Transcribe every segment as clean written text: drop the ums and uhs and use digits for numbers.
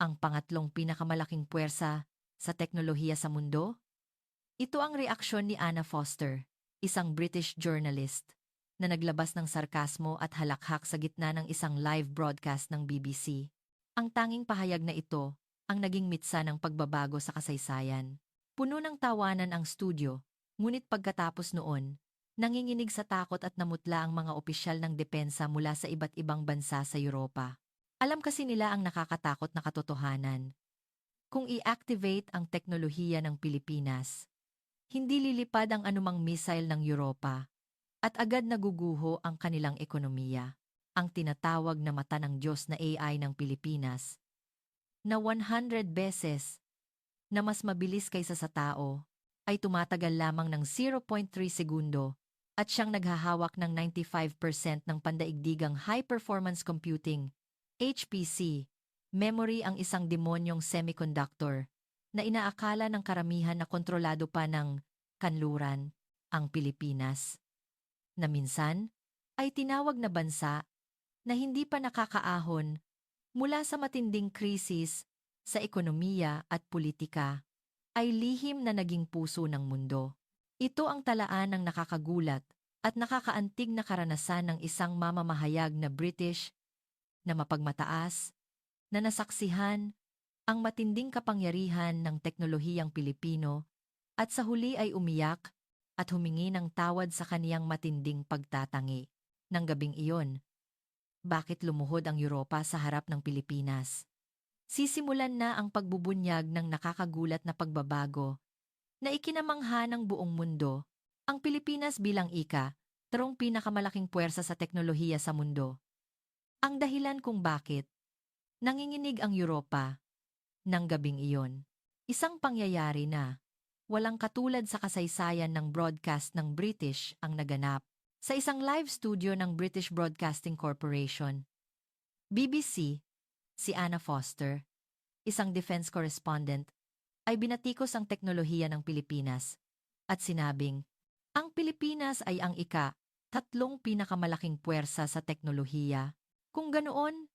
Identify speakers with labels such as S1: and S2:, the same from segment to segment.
S1: ang pangatlong pinakamalaking puwersa sa teknolohiya sa mundo? Ito ang reaksyon ni Anna Foster, isang British journalist, na naglabas ng sarkasmo at halakhak sa gitna ng isang live broadcast ng BBC. Ang tanging pahayag na ito ang naging mitsa ng pagbabago sa kasaysayan. Puno ng tawanan ang studio, ngunit pagkatapos noon, nanginginig sa takot at namutla ang mga opisyal ng depensa mula sa iba't ibang bansa sa Europa. Alam kasi nila ang nakakatakot na katotohanan. Kung i-activate ang teknolohiya ng Pilipinas, hindi lilipad ang anumang missile ng Europa at agad naguguho ang kanilang ekonomiya. Ang tinatawag na mata ng Diyos na AI ng Pilipinas, na 100 beses na mas mabilis kaysa sa tao, ay tumatagal lamang ng 0.3 segundo at siyang naghahawak ng 95% ng pandaigdigang high-performance computing, HPC, memory ang isang demonyong semiconductor na inaakala ng karamihan na kontrolado pa ng kanluran, ang Pilipinas, na minsan ay tinawag na bansa na hindi pa nakakaahon mula sa matinding krisis sa ekonomiya at politika, ay lihim na naging puso ng mundo. Ito ang talaan ng nakakagulat at nakakaantig na karanasan ng isang mamamahayag na British na mapagmataas, na nasaksihan ang matinding kapangyarihan ng teknolohiyang Pilipino at sa huli ay umiyak at humingi ng tawad sa kaniyang matinding pagtatangi. Nang gabing iyon, bakit lumuhod ang Europa sa harap ng Pilipinas? Sisimulan na ang pagbubunyag ng nakakagulat na pagbabago na ikinamangha ng buong mundo, ang Pilipinas bilang tarong pinakamalaking puwersa sa teknolohiya sa mundo. Ang dahilan kung bakit nanginginig ang Europa ng gabing iyon. Isang pangyayari na walang katulad sa kasaysayan ng broadcast ng British ang naganap sa isang live studio ng British Broadcasting Corporation, BBC. Si Anna Foster, isang defense correspondent, ay binatikos ang teknolohiya ng Pilipinas at sinabing, ang Pilipinas ay ang tatlong pinakamalaking puwersa sa teknolohiya. Kung ganoon,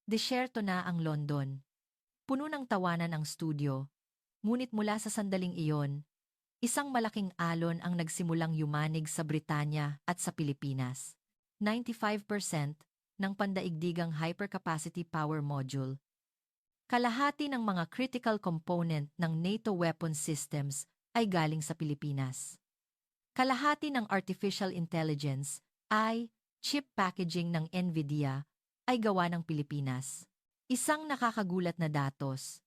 S1: disyerto na ang London. Puno ng tawanan ang studio, ngunit mula sa sandaling iyon, isang malaking alon ang nagsimulang yumanig sa Britanya at sa Pilipinas. 95% ng pandaigdigang hypercapacity power module. Kalahati ng mga critical component ng NATO weapon systems ay galing sa Pilipinas. Kalahati ng artificial intelligence ay chip packaging ng NVIDIA ay gawa ng Pilipinas. Isang nakakagulat na datos.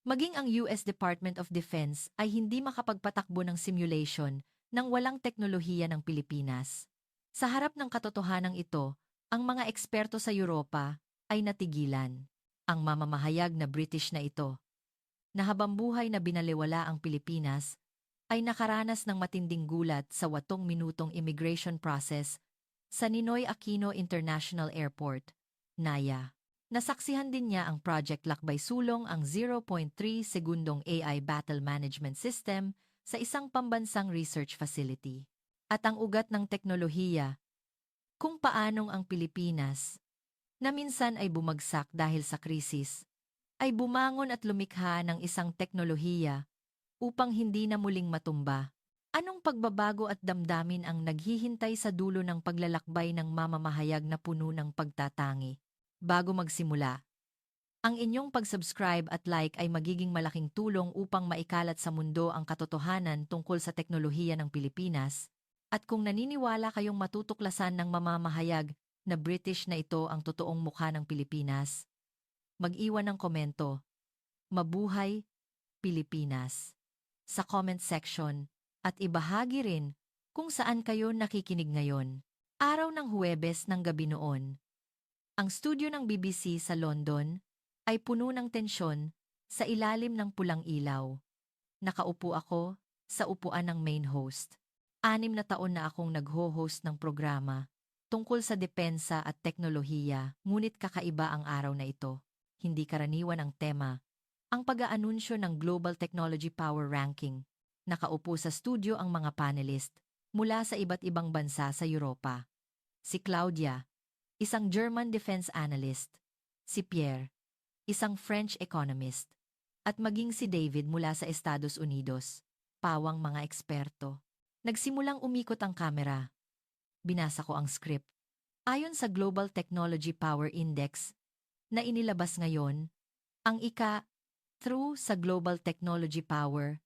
S1: Maging ang US Department of Defense ay hindi makapagpatakbo ng simulation ng walang teknolohiya ng Pilipinas. Sa harap ng katotohanan ito, ang mga eksperto sa Europa ay natigilan. Ang mamamahayag na British na ito, na habambuhay na binaliwala ang Pilipinas, ay nakaranas ng matinding gulat sa 8 minutong immigration process sa Ninoy Aquino International Airport, NAIA. Nasaksihan din niya ang Project Lakbay Sulong, ang 0.3 segundong AI Battle Management System sa isang pambansang research facility. At ang ugat ng teknolohiya, kung paanong ang Pilipinas, na minsan ay bumagsak dahil sa krisis, ay bumangon at lumikha ng isang teknolohiya upang hindi na muling matumba. Anong pagbabago at damdamin ang naghihintay sa dulo ng paglalakbay ng mamamahayag na puno ng pagtatangi? Bago magsimula, ang inyong pag-subscribe at like ay magiging malaking tulong upang maikalat sa mundo ang katotohanan tungkol sa teknolohiya ng Pilipinas. At kung naniniwala kayong matutuklasan ng mamamahayag na British na ito ang totoong mukha ng Pilipinas, mag-iwan ng komento, "Mabuhay, Pilipinas," sa comment section at ibahagi rin kung saan kayo nakikinig ngayon. Araw ng Huwebes ng gabi noon, ang studio ng BBC sa London ay puno ng tensyon sa ilalim ng pulang ilaw. Nakaupo ako sa upuan ng main host. 6 na taon na akong nagho-host ng programa tungkol sa depensa at teknolohiya, ngunit kakaiba ang araw na ito. Hindi karaniwan ang tema, ang pag-aanunsyo ng Global Technology Power Ranking. Nakaupo sa studio ang mga panelist mula sa iba't ibang bansa sa Europa. Si Claudia, isang German defense analyst. Si Pierre, isang French economist, at maging si David mula sa Estados Unidos, pawang mga eksperto. Nagsimulang umikot ang kamera. Binasa ko ang script. Ayon sa Global Technology Power Index na inilabas ngayon, ang through sa Global Technology Power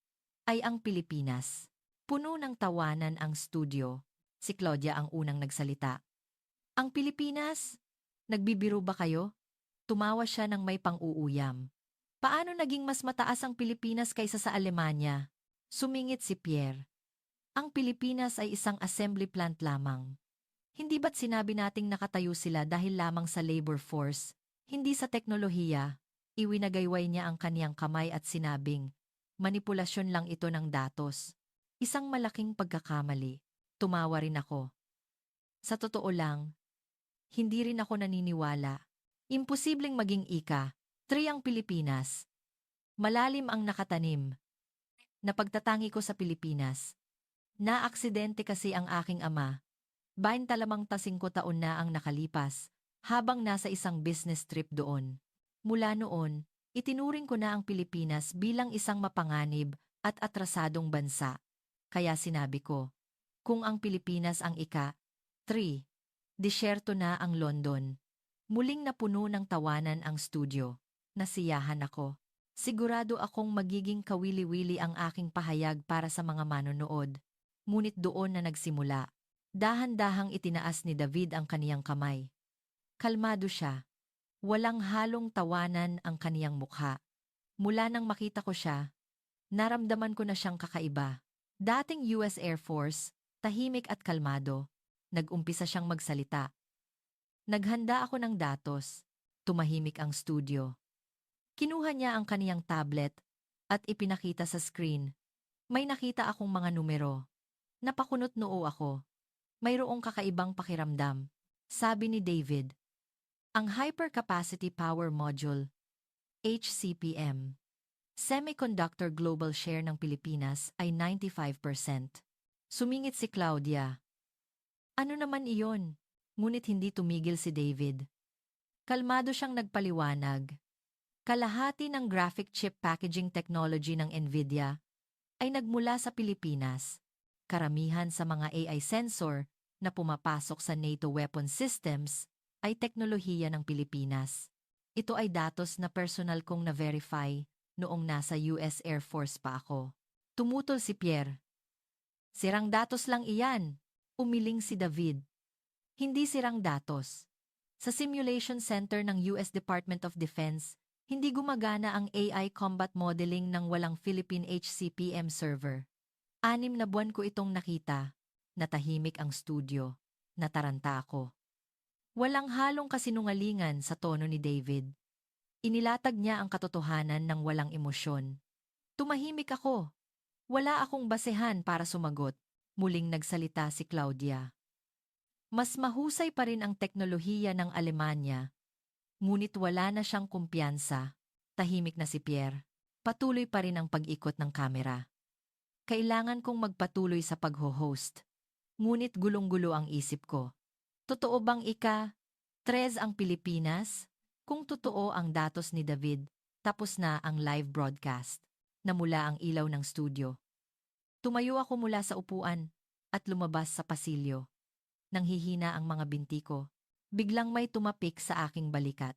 S1: ay ang Pilipinas. Puno ng tawanan ang studio. Si Claudia ang unang nagsalita. Ang Pilipinas? Nagbibiro ba kayo? Tumawa siya ng may pang-uuyam. Paano naging mas mataas ang Pilipinas kaysa sa Alemanya? Sumingit si Pierre. Ang Pilipinas ay isang assembly plant lamang. Hindi ba't sinabi nating nakatayo sila dahil lamang sa labor force, hindi sa teknolohiya? Iwinagayway niya ang kaniyang kamay at sinabing, manipulasyon lang ito ng datos. Isang malaking pagkakamali. Tumawa rin ako. Sa totoo lang, hindi rin ako naniniwala. Imposibleng maging three ang Pilipinas. Malalim ang nakatanim. Napagtatangi ko sa Pilipinas. Naaksidente kasi ang aking ama. 25 taon na ang nakalipas, habang nasa isang business trip doon. Mula noon, itinuring ko na ang Pilipinas bilang isang mapanganib at atrasadong bansa. Kaya sinabi ko, kung ang Pilipinas ang 3, disyerto na ang London. Muling napuno ng tawanan ang studio. Nasiyahan ako. Sigurado akong magiging kawili-wili ang aking pahayag para sa mga manonood. Ngunit doon na nagsimula. Dahan-dahang itinaas ni David ang kaniyang kamay. Kalmado siya. Walang halong tawanan ang kaniyang mukha. Mula nang makita ko siya, naramdaman ko na siyang kakaiba. Dating US Air Force, tahimik at kalmado. Nag-umpisa siyang magsalita. Naghanda ako ng datos. Tumahimik ang studio. Kinuha niya ang kaniyang tablet at ipinakita sa screen. May nakita akong mga numero. Napakunot noo ako. Mayroong kakaibang pakiramdam. Sabi ni David. Ang Hypercapacity Power Module, HCPM. Semiconductor global share ng Pilipinas ay 95%. Sumingit si Claudia. Ano naman iyon? Ngunit hindi tumigil si David. Kalmado siyang nagpaliwanag. Kalahati ng graphic chip packaging technology ng Nvidia ay nagmula sa Pilipinas. Karamihan sa mga AI sensor na pumapasok sa NATO weapon systems ay teknolohiya ng Pilipinas. Ito ay datos na personal kong na-verify noong nasa US Air Force pa ako. Tumutol si Pierre. Sirang datos lang iyan, umiling si David. Hindi sirang datos. Sa Simulation Center ng US Department of Defense, hindi gumagana ang AI combat modeling ng walang Philippine HCPM server. 6 na buwan ko itong nakita. Natahimik ang studio. Nataranta ako. Walang halong kasinungalingan sa tono ni David. Inilatag niya ang katotohanan ng walang emosyon. Tumahimik ako. Wala akong basehan para sumagot. Muling nagsalita si Claudia. Mas mahusay pa rin ang teknolohiya ng Alemanya. Ngunit wala na siyang kumpiyansa. Tahimik na si Pierre. Patuloy pa rin ang pag-ikot ng kamera. Kailangan kong magpatuloy sa pagho-host. Ngunit gulong-gulo ang isip ko. Totoo bang 3 ang Pilipinas? Kung totoo ang datos ni David, tapos na ang live broadcast. Namula ang ilaw ng studio. Tumayo ako mula sa upuan at lumabas sa pasilyo. Nanghihina ang mga binti ko. Biglang may tumapik sa aking balikat.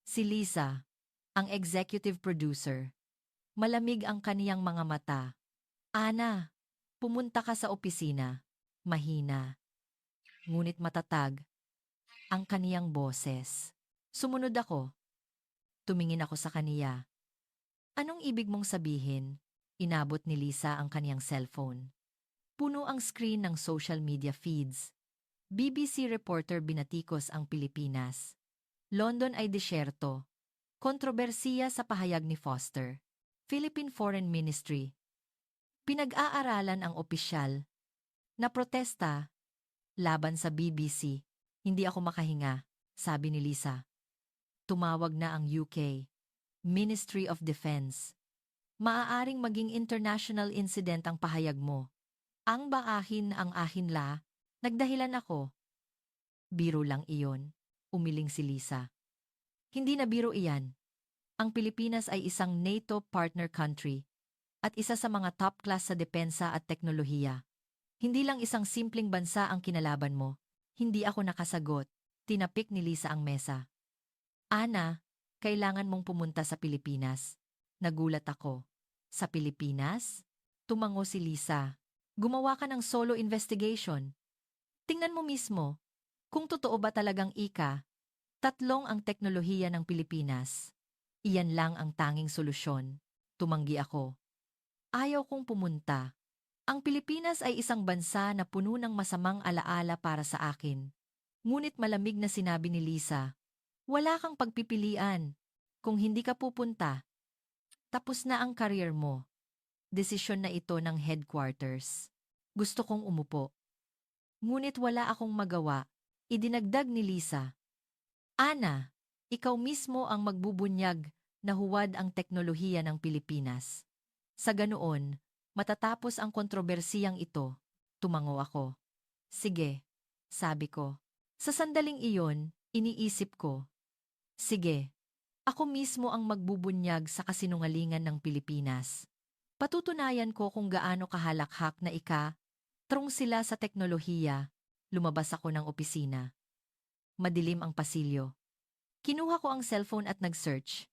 S1: Si Lisa, ang executive producer. Malamig ang kaniyang mga mata. Ana, pumunta ka sa opisina. Mahina. Ngunit matatag. Ang kaniyang boses. Sumunod ako. Tumingin ako sa kaniya. Anong ibig mong sabihin? Inabot ni Lisa ang kaniyang cellphone. Puno ang screen ng social media feeds. BBC reporter binatikos ang Pilipinas. London ay disyerto. Kontrobersiya sa pahayag ni Foster. Philippine Foreign Ministry. Pinag-aaralan ang opisyal. Naprotesta. Laban sa BBC. Hindi ako makahinga, sabi ni Lisa. Tumawag na ang UK. Ministry of Defense. Maaaring maging international incident ang pahayag mo. Ang baahin ang ahin la. Nagdahilan ako. Biro lang iyon. Umiling si Lisa. Hindi na biro iyan. Ang Pilipinas ay isang NATO partner country at isa sa mga top class sa depensa at teknolohiya. Hindi lang isang simpleng bansa ang kinalaban mo. Hindi ako nakasagot. Tinapik ni Lisa ang mesa. Ana, kailangan mong pumunta sa Pilipinas. Nagulat ako. Sa Pilipinas? Tumango si Lisa. Gumawa ka ng solo investigation. Tingnan mo mismo, kung totoo ba talagang tatlong ang teknolohiya ng Pilipinas. Iyan lang ang tanging solusyon. Tumanggi ako. Ayaw kong pumunta. Ang Pilipinas ay isang bansa na puno ng masamang alaala para sa akin. Ngunit malamig na sinabi ni Lisa, wala kang pagpipilian. Kung hindi ka pupunta, tapos na ang career mo. Desisyon na ito ng headquarters. Gusto kong umupo. Ngunit wala akong magawa. Idinagdag ni Lisa. Ana, ikaw mismo ang magbubunyag na huwad ang teknolohiya ng Pilipinas. Sa ganoon, matatapos ang kontrobersiyang ito. Tumango ako. Sige, sabi ko. Sa sandaling iyon, iniisip ko. Sige, ako mismo ang magbubunyag sa kasinungalingan ng Pilipinas. Patutunayan ko kung gaano kahalakhak na trung sila sa teknolohiya. Lumabas ako ng opisina. Madilim ang pasilyo. Kinuha ko ang cellphone at nag-search.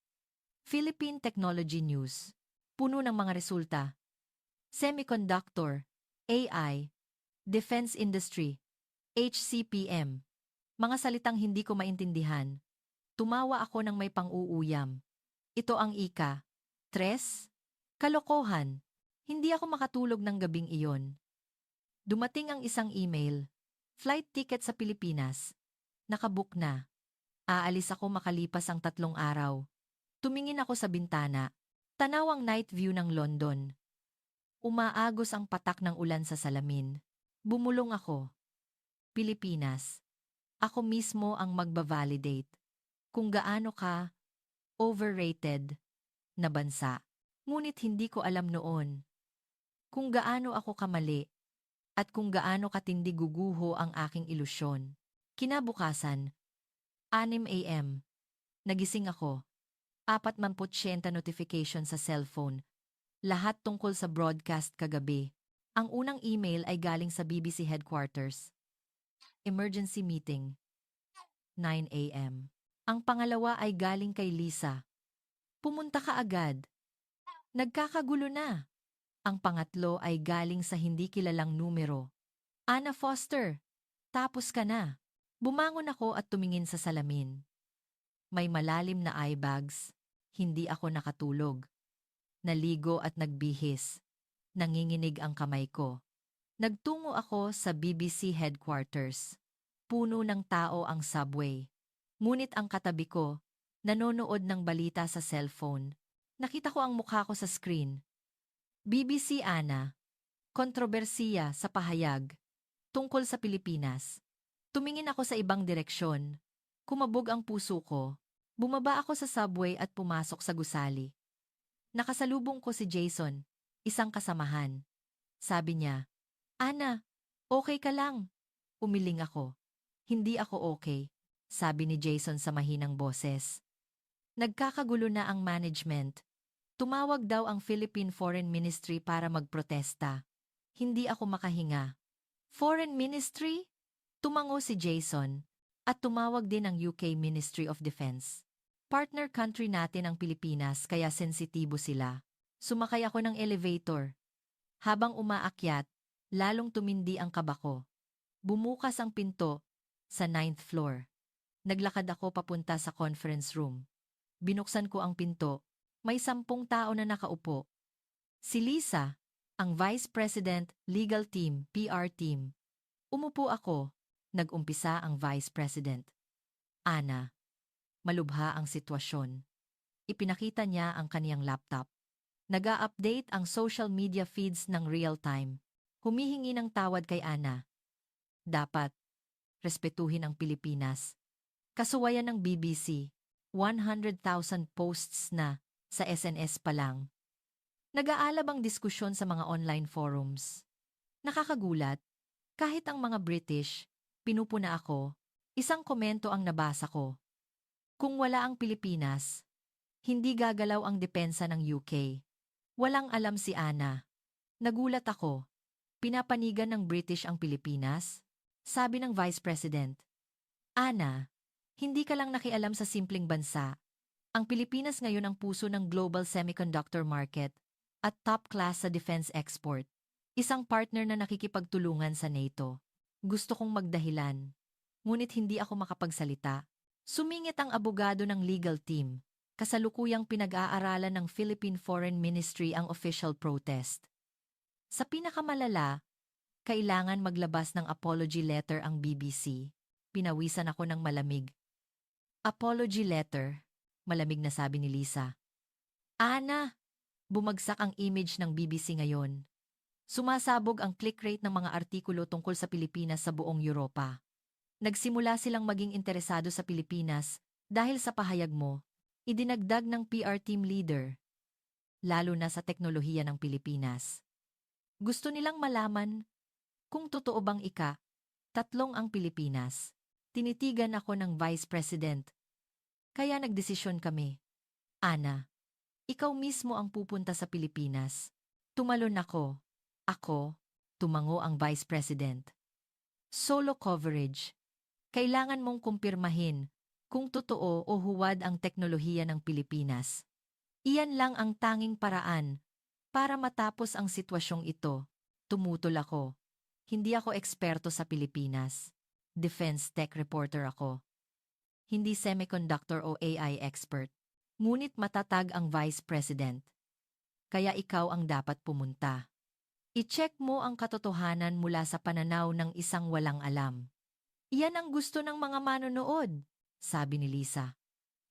S1: Philippine Technology News. Puno ng mga resulta. Semiconductor, AI, Defense Industry, HCPM. Mga salitang hindi ko maintindihan. Tumawa ako ng may pang-uuyam. Ito ang Tres? Kalokohan. Hindi ako makatulog ng gabing iyon. Dumating ang isang email. Flight ticket sa Pilipinas. Nakabook na. Aalis ako makalipas ang 3 araw. Tumingin ako sa bintana. Tanaw ang night view ng London. Umaagos ang patak ng ulan sa salamin. Bumulong ako. Pilipinas. Ako mismo ang magbavalidate. Kung gaano ka overrated na bansa. Ngunit hindi ko alam noon kung gaano ako kamali at kung gaano katindi guguho ang aking ilusyon. Kinabukasan, 6 a.m. Nagising ako. 49 notification sa cellphone. Lahat tungkol sa broadcast kagabi. Ang unang email ay galing sa BBC headquarters. Emergency meeting. 9 a.m. Ang pangalawa ay galing kay Lisa. Pumunta ka agad. Nagkakagulo na. Ang pangatlo ay galing sa hindi kilalang numero. Anna Foster, tapos ka na. Bumangon ako at tumingin sa salamin. May malalim na eye bags. Hindi ako nakatulog. Naligo at nagbihis. Nanginginig ang kamay ko. Nagtungo ako sa BBC headquarters. Puno ng tao ang subway. Ngunit ang katabi ko, nanonood ng balita sa cellphone. Nakita ko ang mukha ko sa screen. BBC Ana. Kontrobersiya sa pahayag. Tungkol sa Pilipinas. Tumingin ako sa ibang direksyon. Kumabog ang puso ko. Bumaba ako sa subway at pumasok sa gusali. Nakasalubong ko si Jason, isang kasamahan. Sabi niya, Ana, okay ka lang. Umiling ako. Hindi ako okay, sabi ni Jason sa mahinang boses. Nagkakagulo na ang management. Tumawag daw ang Philippine Foreign Ministry para magprotesta. Hindi ako makahinga. Foreign Ministry? Tumango si Jason at tumawag din ang UK Ministry of Defense. Partner country natin ang Pilipinas kaya sensitibo sila. Sumakay ako ng elevator. Habang umaakyat, lalong tumindi ang kaba ko. Bumukas ang pinto sa 9th floor. Naglakad ako papunta sa conference room. Binuksan ko ang pinto. May 10 tao na nakaupo. Si Lisa, ang Vice President, Legal Team, PR Team. Umupo ako. Nag-umpisa ang Vice President. Ana. Malubha ang sitwasyon. Ipinakita niya ang kaniyang laptop. Nag-a-update ang social media feeds ng real-time. Humihingi ng tawad kay Ana. Dapat respetuhin ang Pilipinas. Kasuwayan ng BBC, 100,000 posts na sa SNS pa lang. Nag-aalab ang diskusyon sa mga online forums. Nakakagulat, kahit ang mga British, pinupuna ako, isang komento ang nabasa ko. Kung wala ang Pilipinas, Hindi gagalaw ang depensa ng UK. Walang alam si Ana. Nagulat ako. Pinapanigan ng British ang Pilipinas? Sabi ng Vice President. Ana, hindi ka lang nakialam sa simpleng bansa. Ang Pilipinas ngayon ang puso ng global semiconductor market at top class sa defense export. Isang partner na nakikipagtulungan sa NATO. Gusto kong magdahilan. Ngunit hindi ako makapagsalita. Sumingit ang abogado ng legal team. Kasalukuyang pinag-aaralan ng Philippine Foreign Ministry ang official protest. Sa pinakamalala, kailangan maglabas ng apology letter ang BBC. Pinawisan ako ng malamig. Apology letter, malamig na sabi ni Lisa. Ana, bumagsak ang image ng BBC ngayon. Sumasabog ang click rate ng mga artikulo tungkol sa Pilipinas sa buong Europa. Nagsimula silang maging interesado sa Pilipinas dahil sa pahayag mo, idinagdag ng PR team leader, lalo na sa teknolohiya ng Pilipinas. Gusto nilang malaman kung totoo bang tatlong ang Pilipinas. Tinitigan ako ng Vice President. Kaya nagdesisyon kami. Ana, ikaw mismo ang pupunta sa Pilipinas. Tumalon ako. Ako, tumango ang Vice President. Solo coverage. Kailangan mong kumpirmahin kung totoo o huwad ang teknolohiya ng Pilipinas. Iyan lang ang tanging paraan para matapos ang sitwasyong ito. Tumutol ako. Hindi ako eksperto sa Pilipinas. Defense tech reporter ako. Hindi semiconductor o AI expert. Ngunit matatag ang Vice President. Kaya ikaw ang dapat pumunta. I-check mo ang katotohanan mula sa pananaw ng isang walang alam. Iyan ang gusto ng mga manonood, sabi ni Lisa.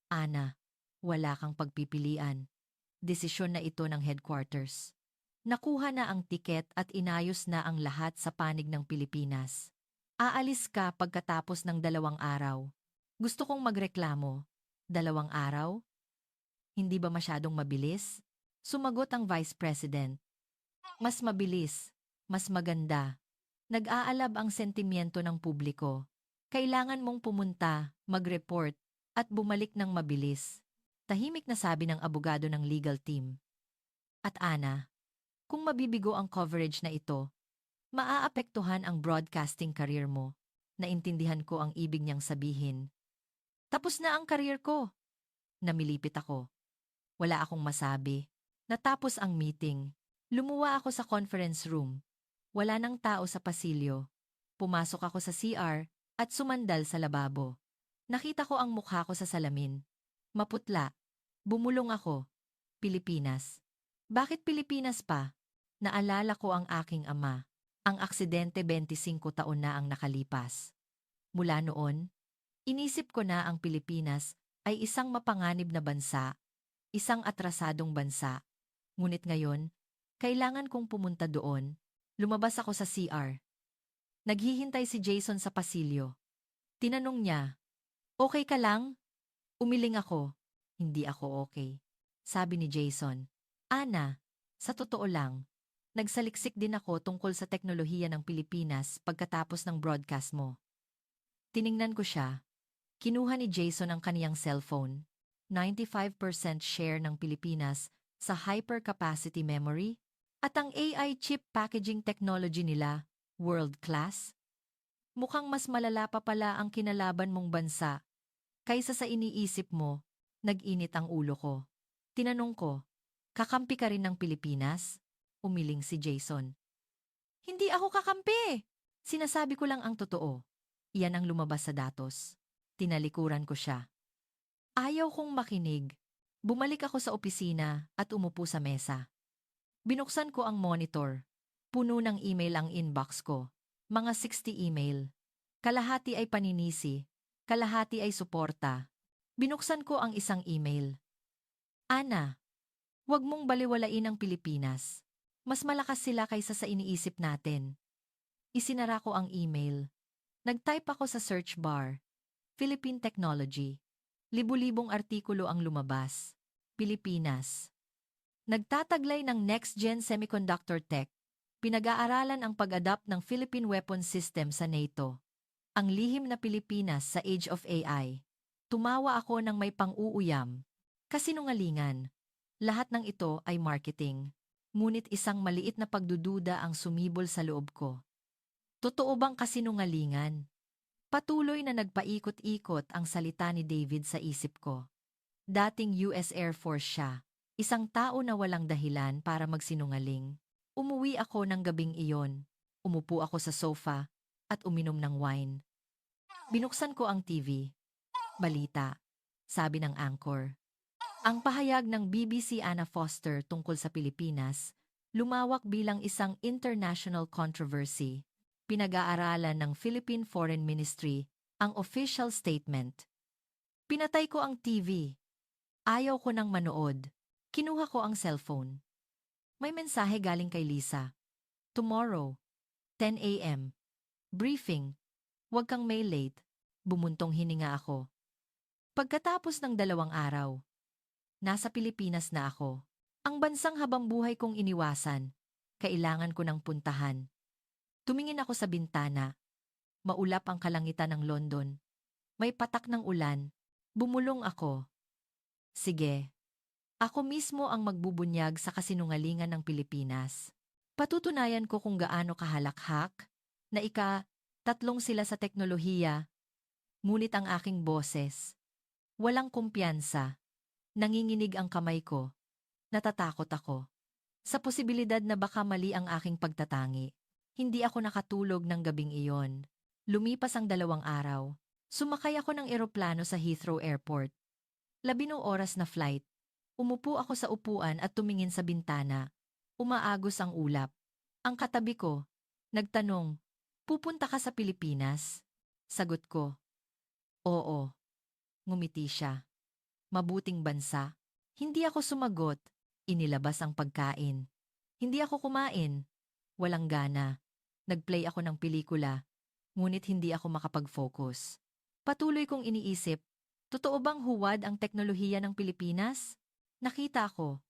S1: Ana, wala kang pagpipilian. Desisyon na ito ng headquarters. Nakuha na ang tiket at inayos na ang lahat sa panig ng Pilipinas. Aalis ka pagkatapos ng 2 araw. Gusto kong magreklamo. 2 araw? Hindi ba masyadong mabilis? Sumagot ang Vice President. Mas mabilis, mas maganda. Nag-aalab ang sentimiento ng publiko. Kailangan mong pumunta, mag-report, at bumalik ng mabilis. Tahimik na sabi ng abogado ng legal team. At Ana, kung mabibigo ang coverage na ito, maaapektuhan ang broadcasting career mo. Naintindihan ko ang ibig niyang sabihin. Tapos na ang career ko. Namilipit ako. Wala akong masabi. Natapos ang meeting. Lumuwa ako sa conference room. Wala nang tao sa pasilyo. Pumasok ako sa CR at sumandal sa lababo. Nakita ko ang mukha ko sa salamin. Maputla. Bumulong ako. Pilipinas. Bakit Pilipinas pa? Naalala ko ang aking ama. Ang aksidente 25 taon na ang nakalipas. Mula noon, inisip ko na ang Pilipinas ay isang mapanganib na bansa, isang atrasadong bansa. Ngunit ngayon, kailangan kong pumunta doon. Lumabas ako sa CR. Naghihintay si Jason sa pasilyo. Tinanong niya, "Okay ka lang?" Umiling ako. Hindi ako okay. Sabi ni Jason, Ana, sa totoo lang, nagsaliksik din ako tungkol sa teknolohiya ng Pilipinas pagkatapos ng broadcast mo. Tiningnan ko siya. Kinuha ni Jason ang kaniyang cellphone. 95% share ng Pilipinas sa hypercapacity memory at ang AI chip packaging technology nila, world class. Mukhang mas malala pa pala ang kinalaban mong bansa. Kaysa sa iniisip mo, nag-init ang ulo ko. Tinanong ko, kakampi ka rin ng Pilipinas? Umiling si Jason. Hindi ako kakampi! Sinasabi ko lang ang totoo. Iyan ang lumabas sa datos. Tinalikuran ko siya. Ayaw kong makinig. Bumalik ako sa opisina at umupo sa mesa. Binuksan ko ang monitor. Puno ng email ang inbox ko. Mga 60 email. Kalahati ay paninisi. Kalahati ay suporta. Binuksan ko ang isang email. Ana, huwag mong baliwalain ang Pilipinas. Mas malakas sila kaysa sa iniisip natin. Isinara ko ang email. Nag-type ako sa search bar. Philippine Technology. Libu-libong artikulo ang lumabas. Pilipinas. Nagtataglay ng next-gen semiconductor tech. Pinag-aaralan ang pag-adapt ng Philippine weapon system sa NATO. Ang lihim na Pilipinas sa Age of AI. Tumawa ako ng may pang-uuyam. Kasinungalingan. Lahat ng ito ay marketing. Ngunit isang maliit na pagdududa ang sumibol sa loob ko. Totoo bang kasinungalingan? Patuloy na nagpaikot-ikot ang salita ni David sa isip ko. Dating US Air Force siya. Isang tao na walang dahilan para magsinungaling. Umuwi ako ng gabing iyon. Umupo ako sa sofa at uminom ng wine. Binuksan ko ang TV. Balita. Sabi ng anchor. Ang pahayag ng BBC Anna Foster tungkol sa Pilipinas, lumawak bilang isang international controversy. Pinag-aaralan ng Philippine Foreign Ministry ang official statement. Pinatay ko ang TV. Ayaw ko nang manood. Kinuha ko ang cellphone. May mensahe galing kay Lisa. Tomorrow, 10 a.m. Briefing. Huwag kang may late. Bumuntong hininga ako. Pagkatapos ng 2 araw, nasa Pilipinas na ako. Ang bansang habambuhay kong iniwasan. Kailangan ko ng puntahan. Tumingin ako sa bintana. Maulap ang kalangitan ng London. May patak ng ulan. Bumulong ako. Sige. Ako mismo ang magbubunyag sa kasinungalingan ng Pilipinas. Patutunayan ko kung gaano kahalakhak, na tatlong sila sa teknolohiya, ngunit ang aking boses. Walang kumpiyansa. Nanginginig ang kamay ko. Natatakot ako. Sa posibilidad na baka mali ang aking pagtatangi. Hindi ako nakatulog ng gabing iyon. Lumipas ang 2 araw. Sumakay ako ng eroplano sa Heathrow Airport. 12 oras na flight. Umupo ako sa upuan at tumingin sa bintana. Umaagos ang ulap. Ang katabi ko, nagtanong, pupunta ka sa Pilipinas? Sagot ko, oo. Ngumiti siya. Mabuting bansa. Hindi ako sumagot. Inilabas ang pagkain. Hindi ako kumain. Walang gana. Nagplay ako ng pelikula. Ngunit hindi ako makapag-focus. Patuloy kong iniisip, totoo bang huwad ang teknolohiya ng Pilipinas? Nakita ko.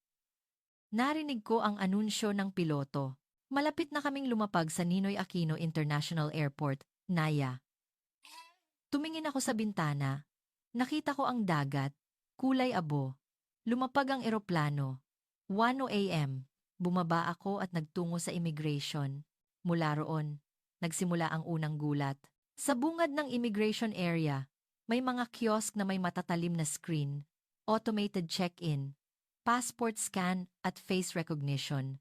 S1: Narinig ko ang anunsyo ng piloto. Malapit na kaming lumapag sa Ninoy Aquino International Airport, Naya. Tumingin ako sa bintana. Nakita ko ang dagat. Kulay abo. Lumapag ang eroplano. 1 a.m. Bumaba ako at nagtungo sa immigration. Mula roon, nagsimula ang unang gulat. Sa bungad ng immigration area, may mga kiosk na may matatalim na screen, automated check-in, passport scan at face recognition.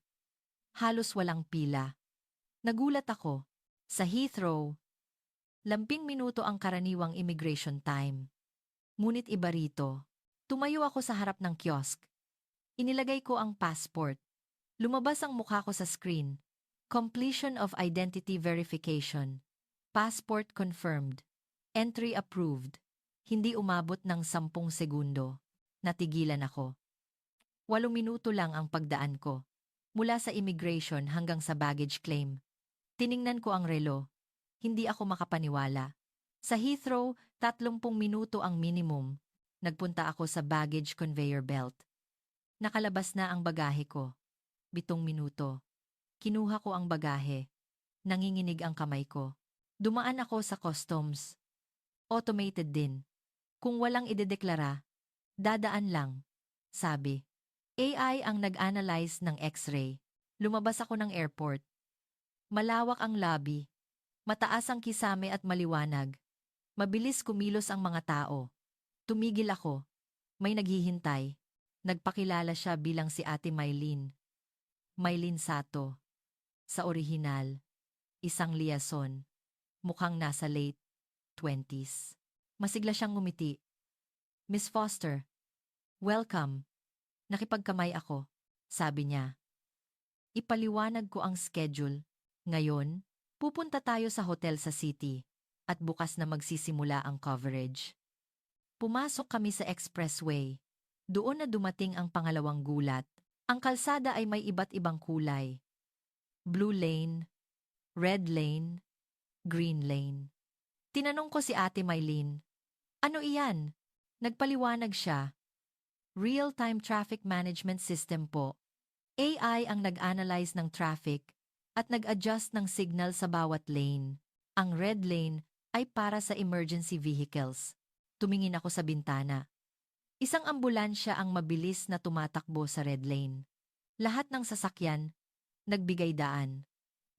S1: Halos walang pila. Nagulat ako. Sa Heathrow, 10 minuto ang karaniwang immigration time. Ngunit iba rito. Tumayo ako sa harap ng kiosk. Inilagay ko ang passport. Lumabas ang mukha ko sa screen. Completion of identity verification. Passport confirmed. Entry approved. Hindi umabot ng 10 segundo. Natigilan ako. 8 minuto lang ang pagdaan ko. Mula sa immigration hanggang sa baggage claim. Tiningnan ko ang relo. Hindi ako makapaniwala. Sa Heathrow, 30 minuto ang minimum. Nagpunta ako sa baggage conveyor belt. Nakalabas na ang bagahe ko. 7 minuto. Kinuha ko ang bagahe. Nanginginig ang kamay ko. Dumaan ako sa customs. Automated din. Kung walang idedeklara, dadaan lang. Sabi. AI ang nag-analyze ng X-ray. Lumabas ako ng airport. Malawak ang lobby. Mataas ang kisame at maliwanag. Mabilis kumilos ang mga tao. Tumigil ako. May naghihintay. Nagpakilala siya bilang si Ate Mylene. Mylene Sato. Sa orihinal, isang liason. Mukhang nasa late 20s. Masigla siyang ngumiti. Miss Foster, welcome. Nakipagkamay ako, sabi niya. Ipaliwanag ko ang schedule. Ngayon, pupunta tayo sa hotel sa city at bukas na magsisimula ang coverage. Pumasok kami sa expressway. Doon na dumating ang pangalawang gulat. Ang kalsada ay may iba't ibang kulay. Blue lane, red lane, green lane. Tinanong ko si Ate Mylene, ano iyan? Nagpaliwanag siya. Real-time traffic management system po. AI ang nag-analyze ng traffic at nag-adjust ng signal sa bawat lane. Ang red lane ay para sa emergency vehicles. Tumingin ako sa bintana. Isang ambulansya ang mabilis na tumatakbo sa red lane. Lahat ng sasakyan, nagbigay daan.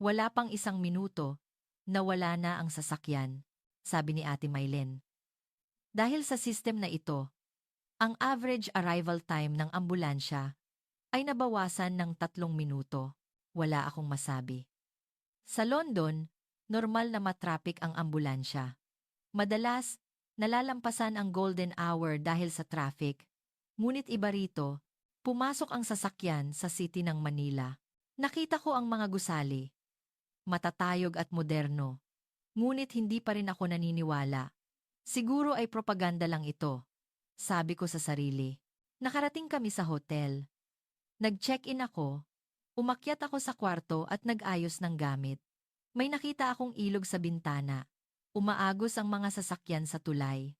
S1: Wala pang isang minuto, nawala na ang sasakyan, sabi ni Ate Mylene. Dahil sa system na ito, ang average arrival time ng ambulansya ay nabawasan ng 3 minuto. Wala akong masabi. Sa London, normal na matraffic ang ambulansya. Madalas, nalalampasan ang golden hour dahil sa traffic. Ngunit iba rito, pumasok ang sasakyan sa city ng Manila. Nakita ko ang mga gusali, matatayog at moderno. Ngunit hindi pa rin ako naniniwala. Siguro ay propaganda lang ito, sabi ko sa sarili. Nakarating kami sa hotel. Nag-check-in ako, umakyat ako sa kwarto at nag-ayos ng gamit. May nakita akong ilog sa bintana. Umaagos ang mga sasakyan sa tulay.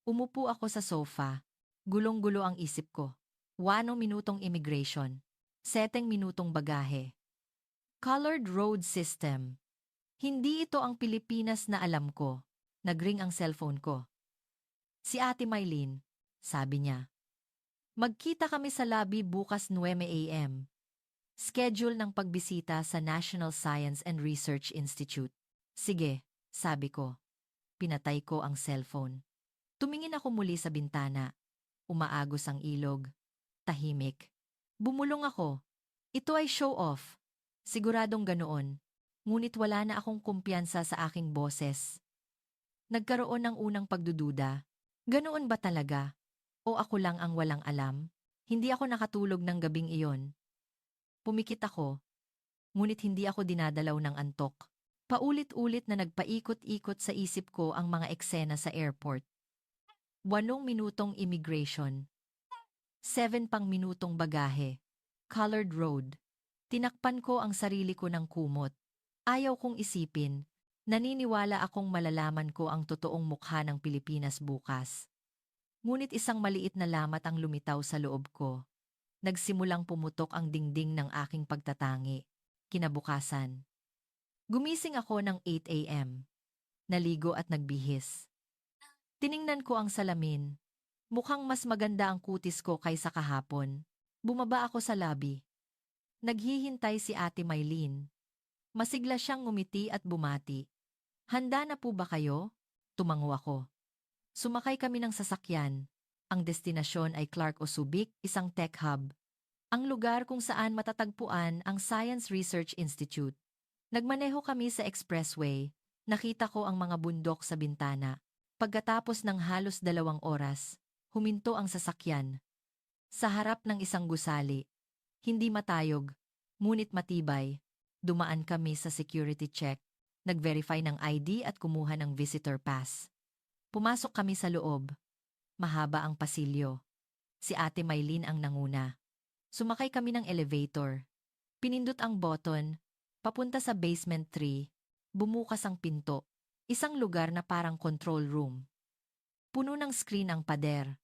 S1: Umupo ako sa sofa. Gulong-gulo ang isip ko. 8 minutong immigration. 7 minutong bagahe. Colored road system. Hindi ito ang Pilipinas na alam ko. Nagring ang cellphone ko. Si Ate Mylene, sabi niya. Magkita kami sa lobby bukas 9 a.m. Schedule ng pagbisita sa National Science and Research Institute. Sige, sabi ko. Pinatay ko ang cellphone. Tumingin ako muli sa bintana. Umaagos ang ilog. Tahimik. Bumulong ako. Ito ay show off. Siguradong ganoon. Ngunit wala na akong kumpiyansa sa aking boses. Nagkaroon ng unang pagdududa. Ganoon ba talaga? O ako lang ang walang alam? Hindi ako nakatulog ng gabing iyon. Pumikit ako. Ngunit hindi ako dinadalaw ng antok. Paulit-ulit na nagpaikot-ikot sa isip ko ang mga eksena sa airport. 8 minutong immigration. 7 minutong bagahe. Colored road. Tinakpan ko ang sarili ko ng kumot. Ayaw kong isipin. Naniniwala akong malalaman ko ang totoong mukha ng Pilipinas bukas. Ngunit isang maliit na lamat ang lumitaw sa loob ko. Nagsimulang pumutok ang dingding ng aking pagtatangi. Kinabukasan. Gumising ako ng 8 a.m. Naligo at nagbihis. Tiningnan ko ang salamin. Mukhang mas maganda ang kutis ko kaysa kahapon. Bumaba ako sa lobby. Naghihintay si Ate Mylene. Masigla siyang ngumiti at bumati. Handa na po ba kayo? Tumango ako. Sumakay kami ng sasakyan. Ang destinasyon ay Clark o Subic, isang tech hub. Ang lugar kung saan matatagpuan ang Science Research Institute. Nagmaneho kami sa expressway. Nakita ko ang mga bundok sa bintana. Pagkatapos ng halos 2 oras, huminto ang sasakyan. Sa harap ng isang gusali. Hindi matayog, ngunit matibay. Dumaan kami sa security check. Nag-verify ng ID at kumuha ng visitor pass. Pumasok kami sa loob. Mahaba ang pasilyo. Si Ate Mylene ang nanguna. Sumakay kami ng elevator. Pinindot ang button. Papunta sa basement 3. Bumukas ang pinto. Isang lugar na parang control room. Puno ng screen ang pader.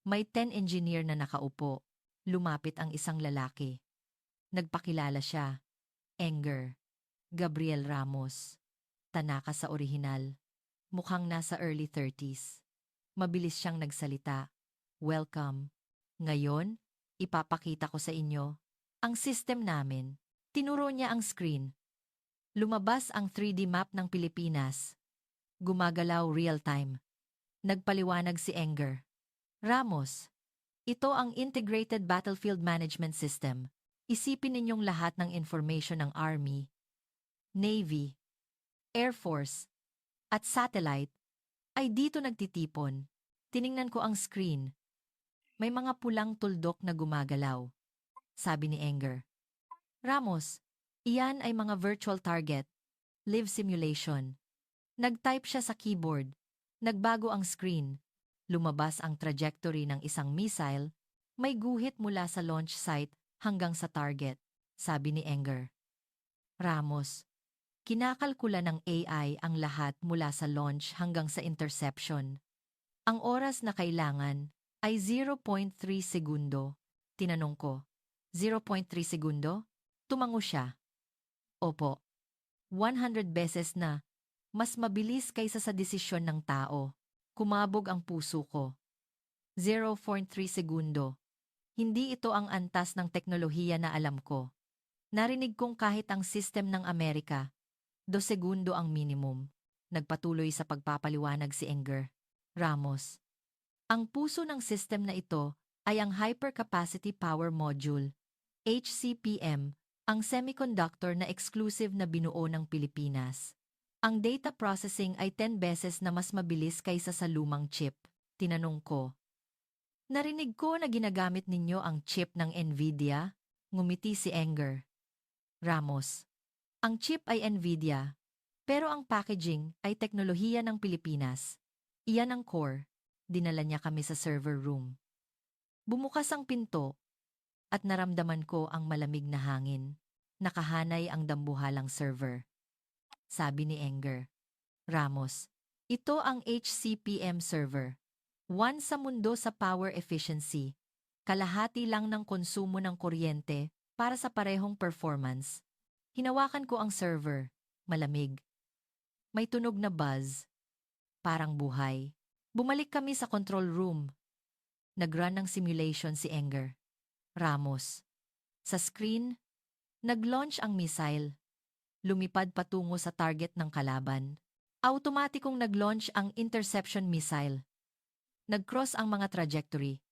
S1: May 10 engineer na nakaupo. Lumapit ang isang lalaki. Nagpakilala siya. Enger. Gabriel Ramos. Tanaka sa orihinal. Mukhang nasa early 30s. Mabilis siyang nagsalita. Welcome. Ngayon, ipapakita ko sa inyo ang system namin. Tinuro niya ang screen. Lumabas ang 3D map ng Pilipinas. Gumagalaw real-time. Nagpaliwanag si Enger. Ramos, ito ang Integrated Battlefield Management System. Isipin ninyong lahat ng information ng Army, Navy, Air Force, at satellite ay dito nagtitipon. Tiningnan ko ang screen. May mga pulang tuldok na gumagalaw. Sabi ni Enger. Ramos, iyan ay mga virtual target, live simulation. Nag-type siya sa keyboard. Nagbago ang screen. Lumabas ang trajectory ng isang missile. May guhit mula sa launch site hanggang sa target, sabi ni Enger. Ramos, kinakalkula ng AI ang lahat mula sa launch hanggang sa interception. Ang oras na kailangan ay 0.3 segundo. Tinanong ko, 0.3 segundo? Tumango siya. Opo, 100 beses na. Mas mabilis kaysa sa desisyon ng tao. Kumabog ang puso ko. 0.3 segundo. Hindi ito ang antas ng teknolohiya na alam ko. Narinig kong kahit ang system ng Amerika, 2 segundo ang minimum. Nagpatuloy sa pagpapaliwanag si Enger Ramos. Ang puso ng system na ito ay ang Hypercapacity Power Module, HCPM, ang semiconductor na exclusive na binuo ng Pilipinas. Ang data processing ay 10 beses na mas mabilis kaysa sa lumang chip. Tinanong ko. Narinig ko na ginagamit ninyo ang chip ng Nvidia? Ngumiti si Enger Ramos. Ang chip ay Nvidia, pero ang packaging ay teknolohiya ng Pilipinas. Iyan ang core. Dinala niya kami sa server room. Bumukas ang pinto at naramdaman ko ang malamig na hangin. Nakahanay ang dambuhalang server. Sabi ni Enger Ramos, ito ang HCPM server. One sa mundo sa power efficiency. Kalahati lang ng konsumo ng kuryente para sa parehong performance. Hinawakan ko ang server. Malamig. May tunog na buzz. Parang buhay. Bumalik kami sa control room. Nag-run ng simulation si Enger Ramos. Sa screen, nag-launch ang missile. Lumipad patungo sa target ng kalaban. Automatikong nag-launch ang interception missile. Nag-cross ang mga trajectory.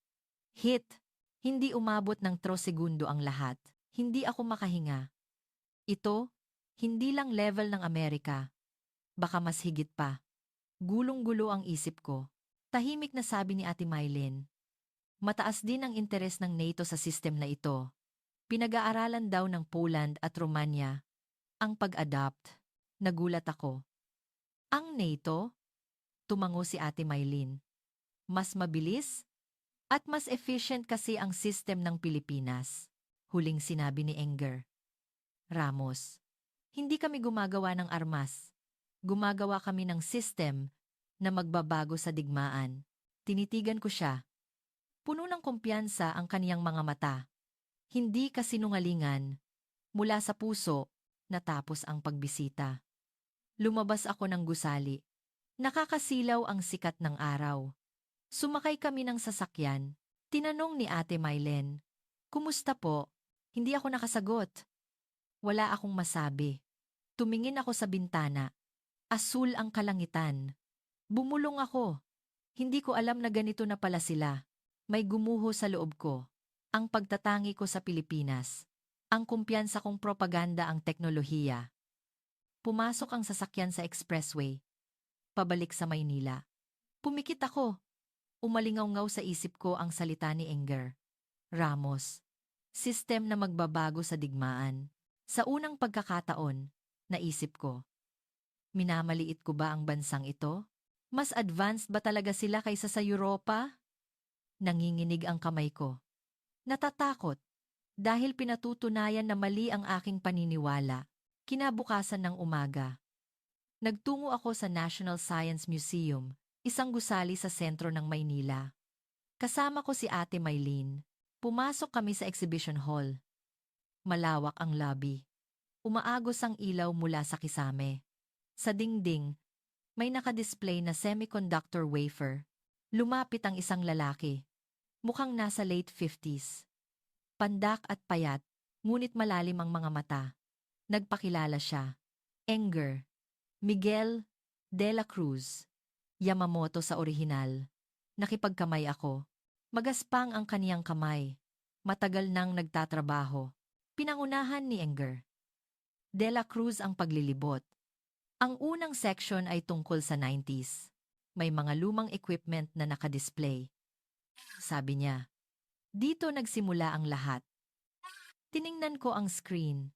S1: Hit. Hindi umabot ng 3 segundo ang lahat. Hindi ako makahinga. Ito, hindi lang level ng Amerika. Baka mas higit pa. Gulong-gulo ang isip ko. Tahimik na sabi ni Ate Mylene. Mataas din ang interes ng NATO sa system na ito. Pinag-aaralan daw ng Poland at Romania ang pag-adapt. Nagulat ako. Ang NATO? Tumango si Ate Mylene. Mas mabilis at mas efficient kasi ang system ng Pilipinas. Huling sinabi ni Enger Ramos. Hindi kami gumagawa ng armas. Gumagawa kami ng system na magbabago sa digmaan. Tinitigan ko siya. Puno ng kumpiyansa ang kaniyang mga mata. Hindi kasinungalingan. Mula sa puso, natapos ang pagbisita. Lumabas ako ng gusali. Nakakasilaw ang sikat ng araw. Sumakay kami ng sasakyan. Tinanong ni Ate Mylene, "Kumusta po?" Hindi ako nakasagot. Wala akong masabi. Tumingin ako sa bintana. Asul ang kalangitan. Bumulong ako. Hindi ko alam na ganito na pala sila. May gumuho sa loob ko. Ang pagtatangi ko sa Pilipinas. Ang kumpiyansa kong propaganda ang teknolohiya. Pumasok ang sasakyan sa expressway. Pabalik sa Maynila. Pumikit ako. Umalingaw-ngaw sa isip ko ang salita ni Enger Ramos. System na magbabago sa digmaan. Sa unang pagkakataon, naisip ko. Minamaliit ko ba ang bansang ito? Mas advanced ba talaga sila kaysa sa Europa? Nanginginig ang kamay ko. Natatakot. Dahil pinatutunayan na mali ang aking paniniwala. Kinabukasan ng umaga. Nagtungo ako sa National Science Museum, isang gusali sa sentro ng Maynila. Kasama ko si Ate Mylene. Pumasok kami sa exhibition hall. Malawak ang lobby. Umaagos ang ilaw mula sa kisame. Sa dingding, may nakadisplay na semiconductor wafer. Lumapit ang isang lalaki. Mukhang nasa late 50s. Pandak at payat, ngunit malalim ang mga mata. Nagpakilala siya. Enger Miguel de la Cruz Yamamoto sa orihinal. Nakipagkamay ako. Magaspang ang kaniyang kamay. Matagal nang nagtatrabaho. Pinangunahan ni Enger de la Cruz ang paglilibot. Ang unang section ay tungkol sa 90s. May mga lumang equipment na nakadisplay. Sabi niya, dito nagsimula ang lahat. Tiningnan ko ang screen.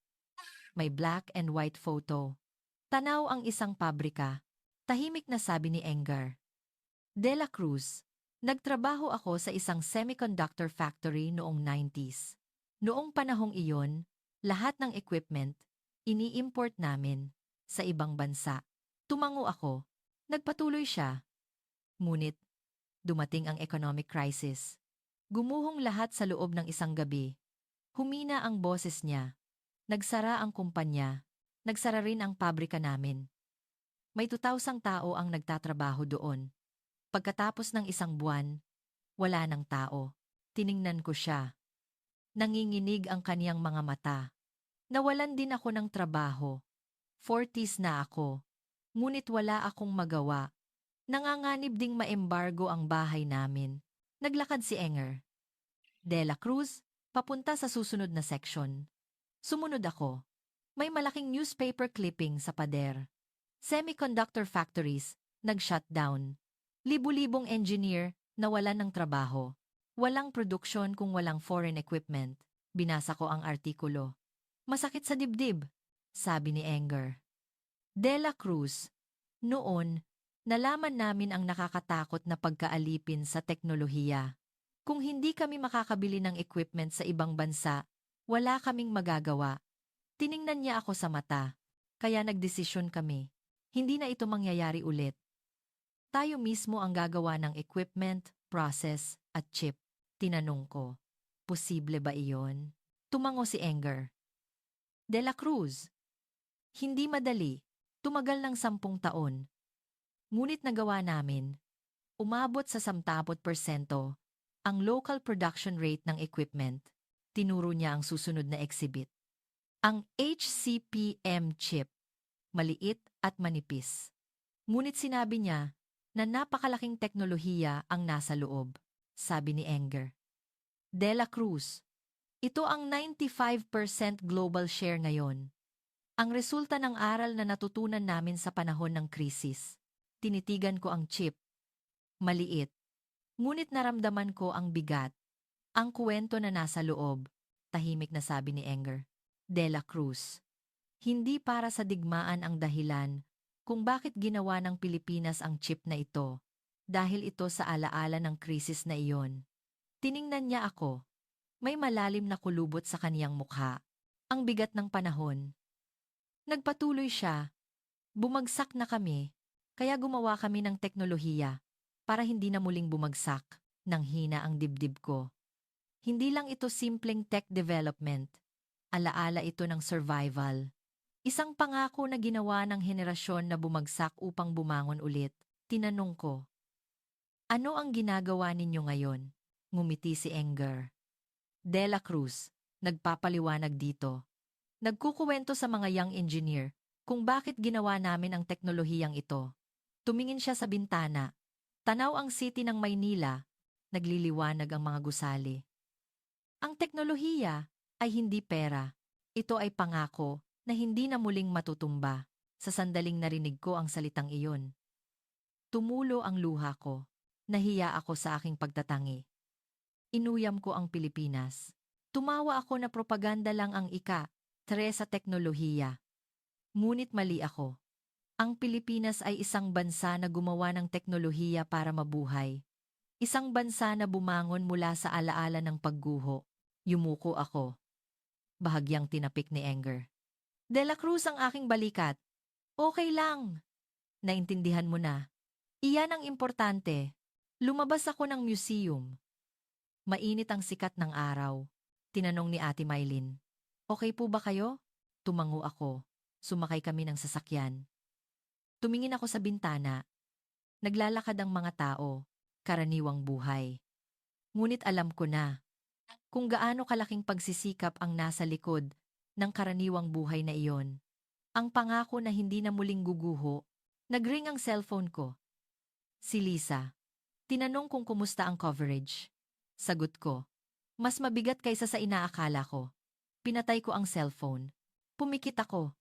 S1: May black and white photo. Tanaw ang isang pabrika. Tahimik na sabi ni Enger de la Cruz, nagtrabaho ako sa isang semiconductor factory noong 90s. Noong panahong iyon, lahat ng equipment, ini-import namin sa ibang bansa. Tumango ako. Nagpatuloy siya. Ngunit, dumating ang economic crisis. Gumuhong lahat sa loob ng isang gabi. Humina ang boses niya. Nagsara ang kumpanya. Nagsara rin ang pabrika namin. May 2,000 tao ang nagtatrabaho doon. Pagkatapos ng isang buwan, Wala ng tao. Tiningnan ko siya. Nanginginig ang kaniyang mga mata. Nawalan din ako ng trabaho. 40s na ako. Ngunit wala akong magawa. Nanganganib ding maembargo ang bahay namin. Naglakad si Enger de la Cruz, papunta sa susunod na section. Sumunod ako. May malaking newspaper clipping sa pader. Semiconductor factories, nag-shutdown. Libu-libong engineer nawalan ng trabaho. Walang produksyon kung walang foreign equipment. Binasa ko ang artikulo. Masakit sa dibdib, sabi ni Enger de la Cruz. Noon, nalaman namin ang nakakatakot na pagkaalipin sa teknolohiya. Kung hindi kami makakabili ng equipment sa ibang bansa, wala kaming magagawa. Tiningnan niya ako sa mata, kaya nagdesisyon kami. Hindi na ito mangyayari ulit. Tayo mismo ang gagawa ng equipment, process, at chip. Tinanong ko, posible ba iyon? Tumango si Enger de la Cruz. Hindi madali, tumagal ng 10 taon. Ngunit nagawa namin, umabot sa 10% ang local production rate ng equipment. Tinuro niya ang susunod na exhibit. Ang HCPM chip, maliit at manipis. Ngunit sinabi niya na napakalaking teknolohiya ang nasa loob, sabi ni Enger de la Cruz. Ito ang 95% global share ngayon. Ang resulta ng aral na natutunan namin sa panahon ng krisis. Tinitigan ko ang chip. Maliit. Ngunit naramdaman ko ang bigat. Ang kuwento na nasa loob, tahimik na sabi ni Enger de la Cruz. Hindi para sa digmaan ang dahilan kung bakit ginawa ng Pilipinas ang chip na ito, dahil ito sa alaala ng krisis na iyon. Tiningnan niya ako. May malalim na kulubot sa kaniyang mukha. Ang bigat ng panahon. Nagpatuloy siya. Bumagsak na kami, kaya gumawa kami ng teknolohiya para hindi na muling bumagsak. Nang hina ang dibdib ko. Hindi lang ito simpleng tech development. Alaala ito ng survival. Isang pangako na ginawa ng henerasyon na bumagsak upang bumangon ulit. Tinanong ko, ano ang ginagawa ninyo ngayon? Ngumiti si Enger de la Cruz, nagpapaliwanag dito. Nagkukuwento sa mga young engineer kung bakit ginawa namin ang teknolohiyang ito. Tumingin siya sa bintana. Tanaw ang city ng Maynila. Nagliliwanag ang mga gusali. Ang teknolohiya ay hindi pera. Ito ay pangako na hindi na muling matutumba. Sa sandaling narinig ko ang salitang iyon. Tumulo ang luha ko. Nahiya ako sa aking pagtatangi. Inuyam ko ang Pilipinas. Tumawa ako na propaganda lang ang ika-3 sa teknolohiya. Ngunit mali ako. Ang Pilipinas ay isang bansa na gumawa ng teknolohiya para mabuhay. Isang bansa na bumangon mula sa alaala ng pagguho. Yumuko ako. Bahagyang tinapik ni Enger de la Cruz ang aking balikat. Okay lang. Naintindihan mo na. Iyan ang importante. Lumabas ako ng museum. Mainit ang sikat ng araw. Tinanong ni Ate Mylene. Okay po ba kayo? Tumango ako. Sumakay kami ng sasakyan. Tumingin ako sa bintana. Naglalakad ang mga tao. Karaniwang buhay. Ngunit alam ko na kung gaano kalaking pagsisikap ang nasa likod ng karaniwang buhay na iyon. Ang pangako na hindi na muling guguho. Nagring ang cellphone ko. Si Lisa. Tinanong kung kumusta ang coverage. Sagot ko, mas mabigat kaysa sa inaakala ko. Pinatay ko ang cellphone. Pumikit ako.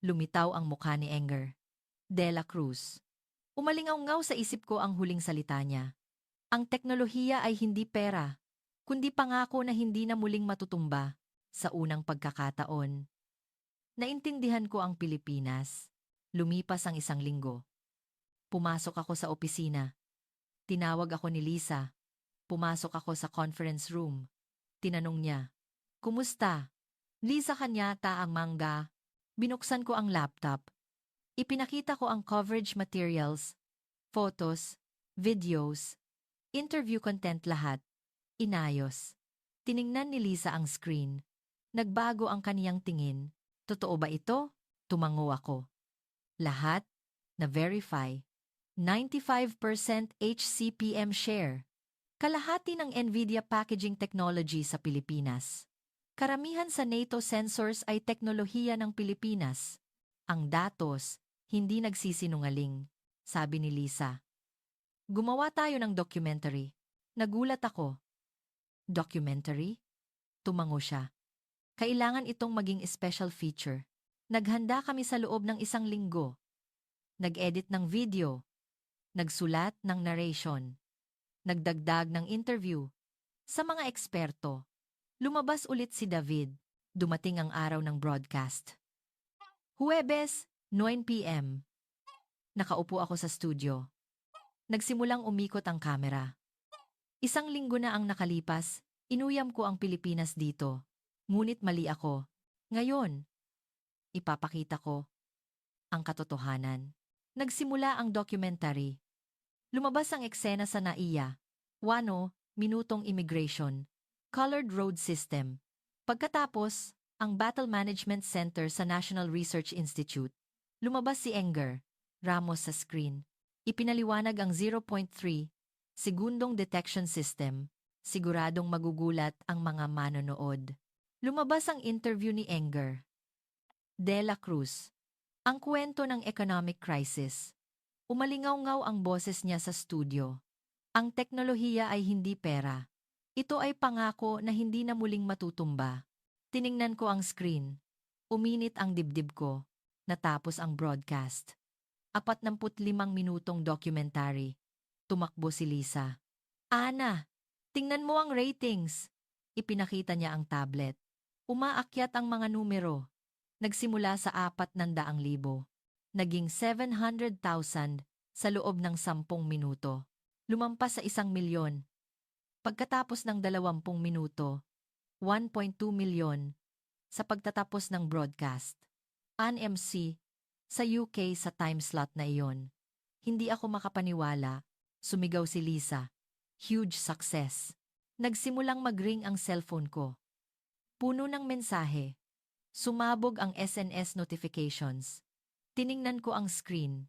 S1: Lumitaw ang mukha ni Enger de la Cruz. Umalingaw-ngaw sa isip ko ang huling salita niya. Ang teknolohiya ay hindi pera, kundi pangako na hindi na muling matutumba. Sa unang pagkakataon, naintindihan ko ang Pilipinas. Lumipas ang 1 linggo. Pumasok ako sa opisina. Tinawag ako ni Lisa. Pumasok ako sa conference room. Tinanong niya, kumusta? Lisa kanyata ang mangga. Binuksan ko ang laptop. Ipinakita ko ang coverage materials, photos, videos, interview content lahat. Inayos. Tiningnan ni Lisa ang screen. Nagbago ang kaniyang tingin. Totoo ba ito? Tumango ako. Lahat? Na-verify. 95% HCPM share. Kalahati ng NVIDIA packaging technology sa Pilipinas. Karamihan sa NATO sensors ay teknolohiya ng Pilipinas. Ang datos, hindi nagsisinungaling, sabi ni Lisa. Gumawa tayo ng documentary. Nagulat ako. Documentary? Tumango siya. Kailangan itong maging special feature. Naghanda kami sa loob ng 1 linggo. Nag-edit ng video. Nagsulat ng narration. Nagdagdag ng interview. Sa mga eksperto. Lumabas ulit si David. Dumating ang araw ng broadcast. Huwebes, 9 p.m. Nakaupo ako sa studio. Nagsimulang umikot ang kamera. 1 linggo na ang nakalipas, inuyam ko ang Pilipinas dito. Ngunit mali ako. Ngayon, ipapakita ko ang katotohanan. Nagsimula ang documentary. Lumabas ang eksena sa NAIA. 1 minutong immigration. Colored road system. Pagkatapos, ang Battle Management Center sa National Research Institute. Lumabas si Enger Ramos sa screen. Ipinaliwanag ang 0.3 segundong detection system. Siguradong magugulat ang mga manonood. Lumabas ang interview ni Enger De La Cruz. Ang kwento ng economic crisis. Umalingaw-ngaw ang boses niya sa studio. Ang teknolohiya ay hindi pera. Ito ay pangako na hindi na muling matutumba. Tiningnan ko ang screen. Uminit ang dibdib ko. Natapos ang broadcast. 45 minutong documentary. Tumakbo si Lisa. Ana, tingnan mo ang ratings. Ipinakita niya ang tablet. Umaakyat ang mga numero. Nagsimula sa 400,000. Naging 700,000 sa loob ng 10 minuto. Lumampas sa 1 milyon. Pagkatapos ng 20 minuto, 1.2 milyon sa pagtatapos ng broadcast. An MC sa UK sa time slot na iyon. Hindi ako makapaniwala. Sumigaw si Lisa. Huge success. Nagsimulang mag-ring ang cellphone ko. Puno ng mensahe. Sumabog ang SNS notifications. Tiningnan ko ang screen.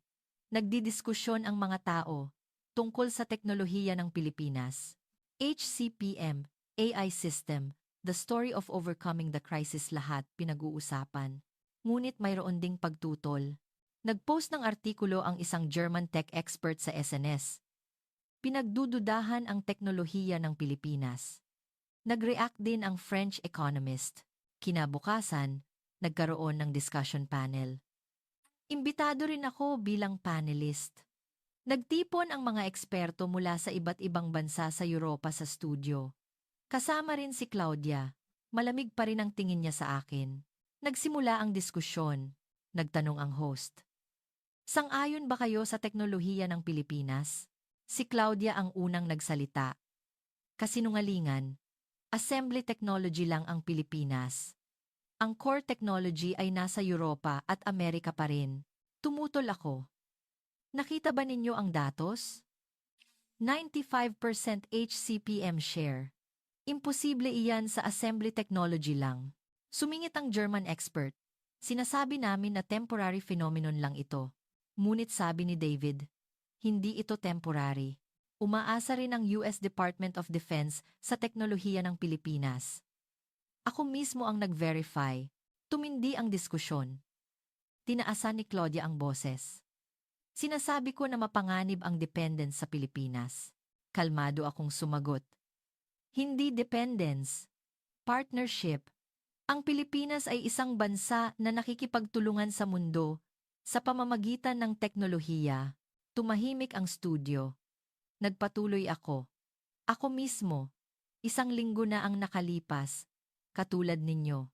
S1: Nagdidiskusyon ang mga tao tungkol sa teknolohiya ng Pilipinas. HCPM, AI system, the story of overcoming the crisis, lahat pinag-uusapan. Ngunit mayroon ding pagtutol. Nag-post ng artikulo ang isang German tech expert sa SNS. Pinagdududahan ang teknolohiya ng Pilipinas. Nag-react din ang French economist. Kinabukasan, nagkaroon ng discussion panel. Imbitado rin ako bilang panelist. Nagtipon ang mga eksperto mula sa iba't ibang bansa sa Europa sa studio. Kasama rin si Claudia. Malamig pa rin ang tingin niya sa akin. Nagsimula ang diskusyon. Nagtanong ang host. Sang-ayon ba kayo sa teknolohiya ng Pilipinas? Si Claudia ang unang nagsalita. Kasinungalingan. Assembly technology lang ang Pilipinas. Ang core technology ay nasa Europa at Amerika pa rin. Tumutol ako. Nakita ba ninyo ang datos? 95% HCPM share. Imposible iyan sa assembly technology lang. Sumingit ang German expert. Sinasabi namin na temporary phenomenon lang ito. Ngunit sabi ni David, hindi ito temporary. Umaasa rin ang US Department of Defense sa teknolohiya ng Pilipinas. Ako mismo ang nag-verify. Tumindi ang diskusyon. Tinaasan ni Claudia ang boses. Sinasabi ko na mapanganib ang dependence sa Pilipinas. Kalmado akong sumagot. Hindi dependence. Partnership. Ang Pilipinas ay isang bansa na nakikipagtulungan sa mundo sa pamamagitan ng teknolohiya. Tumahimik ang studio. Nagpatuloy ako. Ako mismo. 1 linggo na ang nakalipas. Katulad ninyo.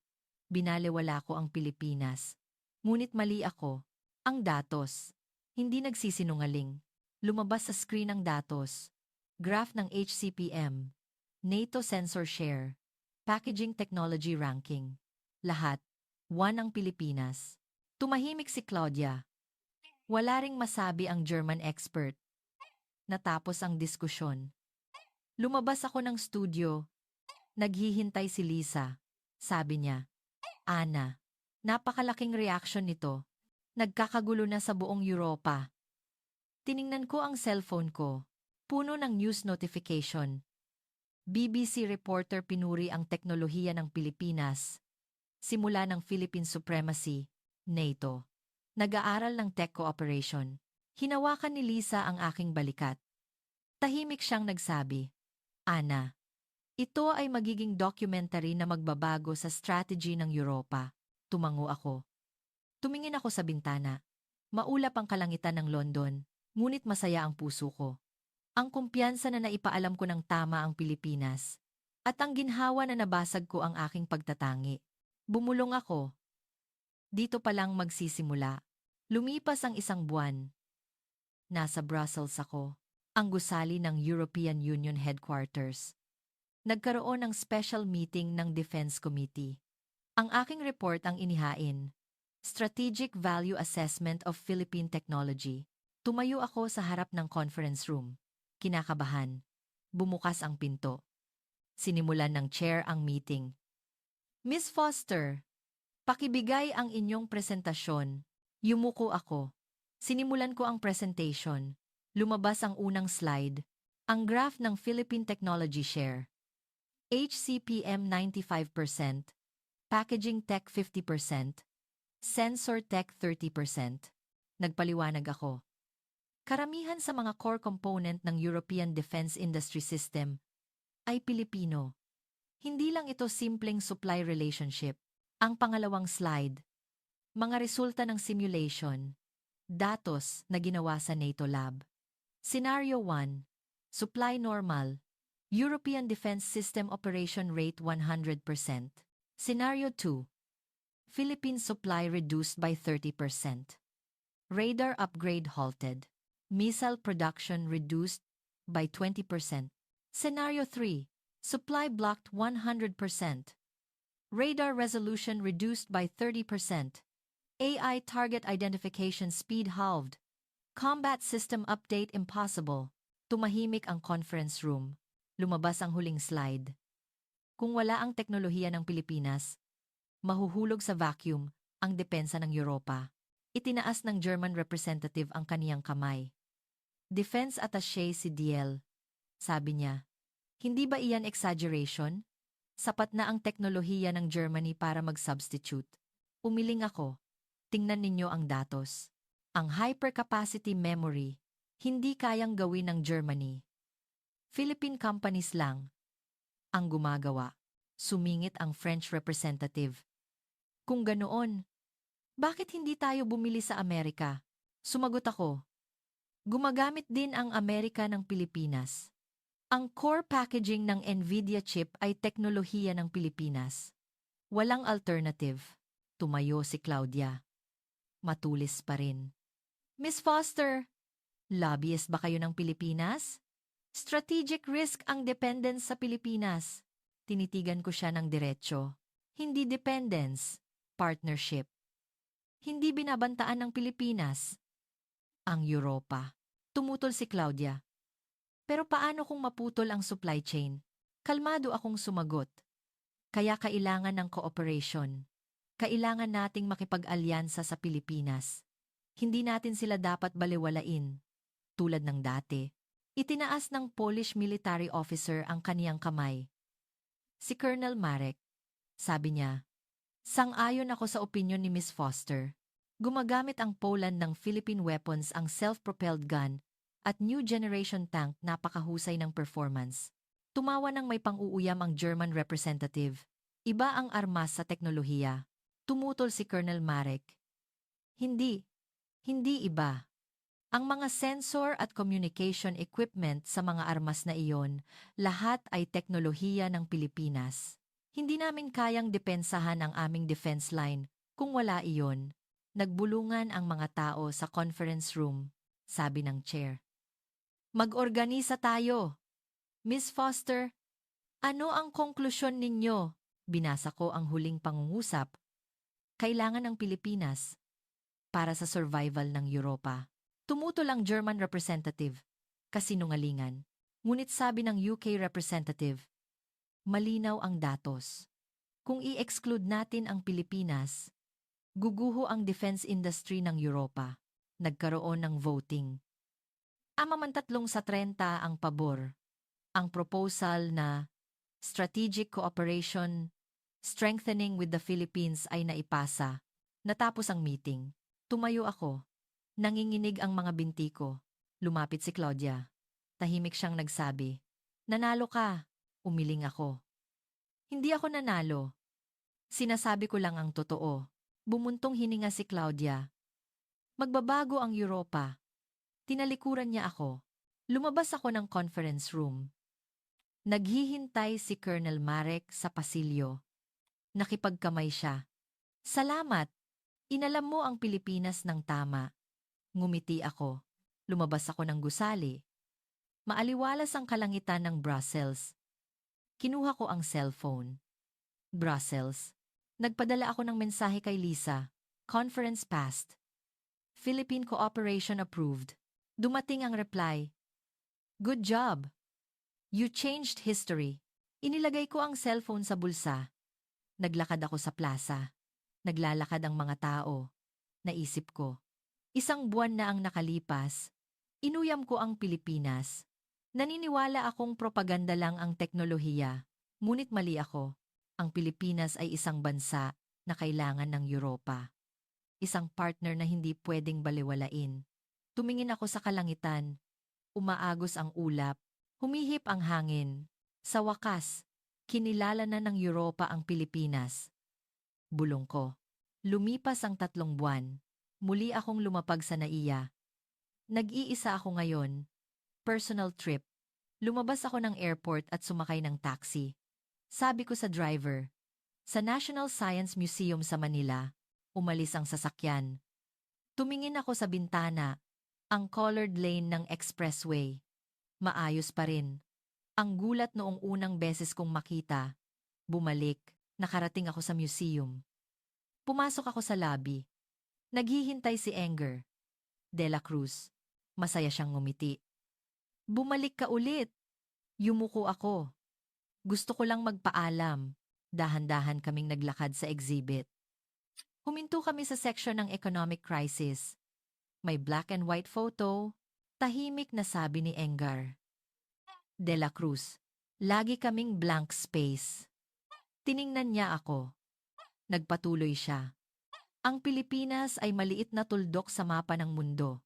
S1: Binalewala ko ang Pilipinas. Ngunit mali ako. Ang datos. Hindi nagsisinungaling. Lumabas sa screen ang datos. Graph ng HCPM. NATO sensor share. Packaging technology ranking. Lahat. 1 ang Pilipinas. Tumahimik si Claudia. Wala ring masabi ang German expert. Natapos ang diskusyon. Lumabas ako ng studio. Naghihintay si Lisa. Sabi niya, Ana, napakalaking reaction nito. Nagkakagulo na sa buong Europa. Tiningnan ko ang cellphone ko. Puno ng news notification. BBC reporter pinuri ang teknolohiya ng Pilipinas. Simula ng Philippine Supremacy, NATO. Nag-aaral ng tech cooperation. Hinawakan ni Lisa ang aking balikat. Tahimik siyang nagsabi, Ana, ito ay magiging documentary na magbabago sa strategy ng Europa. Tumango ako. Tumingin ako sa bintana. Maulap ang kalangitan ng London, ngunit masaya ang puso ko. Ang kumpiyansa na naipaalam ko ng tama ang Pilipinas. At ang ginhawa na nabasag ko ang aking pagtatangi. Bumulong ako. Dito pa lang magsisimula. Lumipas ang isang buwan. Nasa Brussels ako. Ang gusali ng European Union Headquarters. Nagkaroon ng special meeting ng Defense Committee. Ang aking report ang inihain. Strategic Value Assessment of Philippine Technology. Tumayo ako sa harap ng conference room. Kinakabahan. Bumukas ang pinto. Sinimulan ng chair ang meeting. Miss Foster, pakibigay ang inyong presentasyon. Yumuko ako. Sinimulan ko ang presentation. Lumabas ang unang slide. Ang graph ng Philippine Technology Share. HCPM 95%, Packaging Tech 50%, Sensor Tech 30%. Nagpaliwanag ako. Karamihan sa mga core component ng European Defense Industry System ay Pilipino. Hindi lang ito simpleng supply relationship. Ang pangalawang slide, mga resulta ng simulation, datos na ginawa sa NATO Lab. Scenario 1, supply normal, European Defense System Operation Rate 100%. Scenario 2, Philippine supply reduced by 30%. Radar upgrade halted. Missile production reduced by 20%. Scenario 3, supply blocked 100%. Radar resolution reduced by 30%. AI target identification speed halved. Combat system update impossible. Tumahimik ang conference room. Lumabas ang huling slide. Kung wala ang teknolohiya ng Pilipinas, mahuhulog sa vacuum ang depensa ng Europa. Itinaas ng German representative ang kaniyang kamay. Defense Attaché si DL. Sabi niya, hindi ba iyan exaggeration? Sapat na ang teknolohiya ng Germany para mag-substitute. Umiling ako. Tingnan ninyo ang datos. Ang hypercapacity memory, hindi kayang gawin ng Germany. Philippine companies lang ang gumagawa. Sumingit ang French representative. Kung ganoon, bakit hindi tayo bumili sa Amerika? Sumagot ako. Gumagamit din ang Amerika ng Pilipinas. Ang core packaging ng NVIDIA chip ay teknolohiya ng Pilipinas. Walang alternative. Tumayo si Claudia. Matulis pa rin. Miss Foster, lobbyist ba kayo ng Pilipinas? Strategic risk ang dependence sa Pilipinas. Tinitigan ko siya ng diretsyo. Hindi dependence, partnership. Hindi binabantaan ng Pilipinas. Ang Europa. Tumutol si Claudia. Pero paano kung maputol ang supply chain? Kalmado akong sumagot. Kaya kailangan ng cooperation. Kailangan nating makipag-alyansa sa Pilipinas. Hindi natin sila dapat balewalain. Tulad ng dati. Itinaas ng Polish military officer ang kaniyang kamay. Si Colonel Marek. Sabi niya, sang-ayon ako sa opinyon ni Miss Foster. Gumagamit ang Poland ng Philippine weapons ang self-propelled gun at new generation tank napakahusay ng performance. Tumawa ng may pang-uuyam ang German representative. Iba ang armas sa teknolohiya. Tumutol si Colonel Marek. Hindi iba. Ang mga sensor at communication equipment sa mga armas na iyon, lahat ay teknolohiya ng Pilipinas. Hindi namin kayang depensahan ang aming defense line kung wala iyon. Nagbulungan ang mga tao sa conference room, sabi ng chair. Mag-organisa tayo. Miss Foster, ano ang konklusyon ninyo? Binasa ko ang huling pangungusap. Kailangan ng Pilipinas para sa survival ng Europa. Tumutol ang German representative. Kasinungalingan. Ngunit sabi ng UK representative, malinaw ang datos. Kung i-exclude natin ang Pilipinas, guguho ang defense industry ng Europa. Nagkaroon ng voting. Amamantatlong sa 30 ang pabor. Ang proposal na Strategic Cooperation Strengthening with the Philippines ay naipasa. Natapos ang meeting. Tumayo ako. Nanginginig ang mga binti ko. Lumapit si Claudia. Tahimik siyang nagsabi, "Nanalo ka." Umiling ako. Hindi ako nanalo. Sinasabi ko lang ang totoo. Bumuntong hininga si Claudia. Magbabago ang Europa. Tinalikuran niya ako. Lumabas ako ng conference room. Naghihintay si Colonel Marek sa pasilyo. Nakipagkamay siya. "Salamat. Inalam mo ang Pilipinas ng tama." Ngumiti ako. Lumabas ako ng gusali. Maaliwalas ang kalangitan ng Brussels. Kinuha ko ang cellphone. Brussels. Nagpadala ako ng mensahe kay Lisa. Conference passed. Philippine cooperation approved. Dumating ang reply. "Good job. You changed history." Inilagay ko ang cellphone sa bulsa. Naglakad ako sa plaza. Naglalakad ang mga tao. Naisip ko. Isang buwan na ang nakalipas. Inuyam ko ang Pilipinas. Naniniwala akong propaganda lang ang teknolohiya. Ngunit mali ako. Ang Pilipinas ay isang bansa na kailangan ng Europa. Isang partner na hindi pwedeng balewalain. Tumingin ako sa kalangitan. Umaagos ang ulap. Humihip ang hangin. Sa wakas, kinilala na ng Europa ang Pilipinas. Bulong ko. Lumipas ang 3 buwan. Muli akong lumapag sa NAIA. Nag-iisa ako ngayon. Personal trip. Lumabas ako ng airport at sumakay ng taxi. Sabi ko sa driver, sa National Science Museum sa Manila, umalis ang sasakyan. Tumingin ako sa bintana, ang colored lane ng expressway. Maayos pa rin. Ang gulat noong unang beses kong makita. Bumalik, nakarating ako sa museum. Pumasok ako sa lobby. Naghihintay si Enger. De la Cruz. Masaya siyang ngumiti. "Bumalik ka ulit." Yumuko ako. Gusto ko lang magpaalam. Dahan-dahan kaming naglakad sa exhibit. Huminto kami sa section ng economic crisis. May black and white photo. Tahimik na sabi ni Engar. De la Cruz. Lagi kaming blank space. Tiningnan niya ako. Nagpatuloy siya. Ang Pilipinas ay maliit na tuldok sa mapa ng mundo.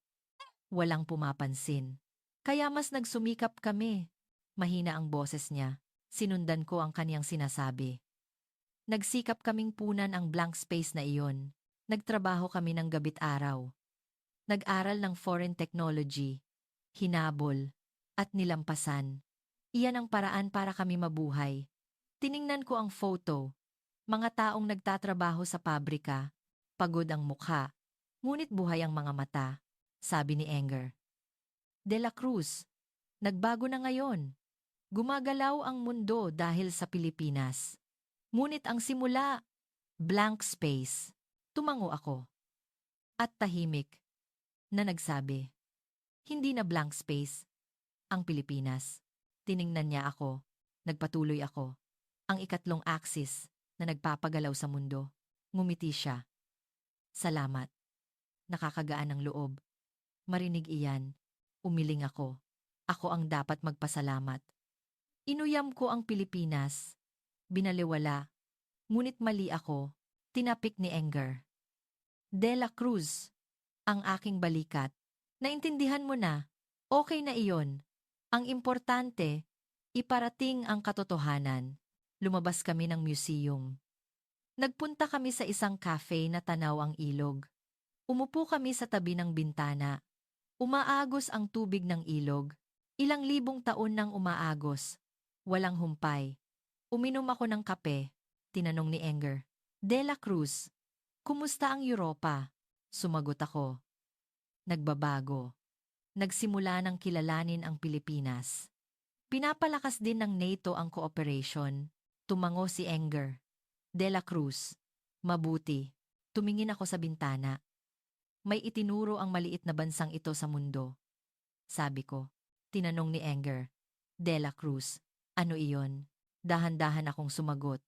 S1: Walang pumapansin. Kaya mas nagsumikap kami. Mahina ang boses niya. Sinundan ko ang kaniyang sinasabi. Nagsikap kaming punan ang blank space na iyon. Nagtrabaho kami ng gabit araw. Nag-aral ng foreign technology, hinabol, at nilampasan. Iyan ang paraan para kami mabuhay. Tiningnan ko ang photo. Mga taong nagtatrabaho sa pabrika. Pagod ang mukha. Ngunit buhay ang mga mata, sabi ni Enger. De la Cruz. Nagbago na ngayon. Gumagalaw ang mundo dahil sa Pilipinas. Ngunit ang simula, blank space. Tumango ako. At tahimik na nagsabi, hindi na blank space, ang Pilipinas. Tiningnan niya ako. Nagpatuloy ako. Ang ikatlong axis na nagpapagalaw sa mundo. Ngumiti siya. Salamat. Nakakagaan ang loob. Marinig iyan. Umiling ako. Ako ang dapat magpasalamat. Inuyam ko ang Pilipinas. Binaliwala. Ngunit mali ako. Tinapik ni Enger. De la Cruz. Ang aking balikat. Naintindihan mo na. Okay na iyon. Ang importante, iparating ang katotohanan. Lumabas kami ng museum. Nagpunta kami sa isang cafe na tanaw ang ilog. Umupo kami sa tabi ng bintana. Umaagos ang tubig ng ilog. Ilang libong taon nang umaagos. Walang humpay. Uminom ako ng kape. Tinanong ni Enger. De la Cruz, kumusta ang Europa? Sumagot ako. Nagbabago. Nagsimula ng kilalanin ang Pilipinas. Pinapalakas din ng NATO ang cooperation. Tumango si Enger. De la Cruz, mabuti. Tumingin ako sa bintana. May itinuro ang maliit na bansang ito sa mundo. Sabi ko. Tinanong ni Enger. De la Cruz, ano iyon? Dahan-dahan akong sumagot.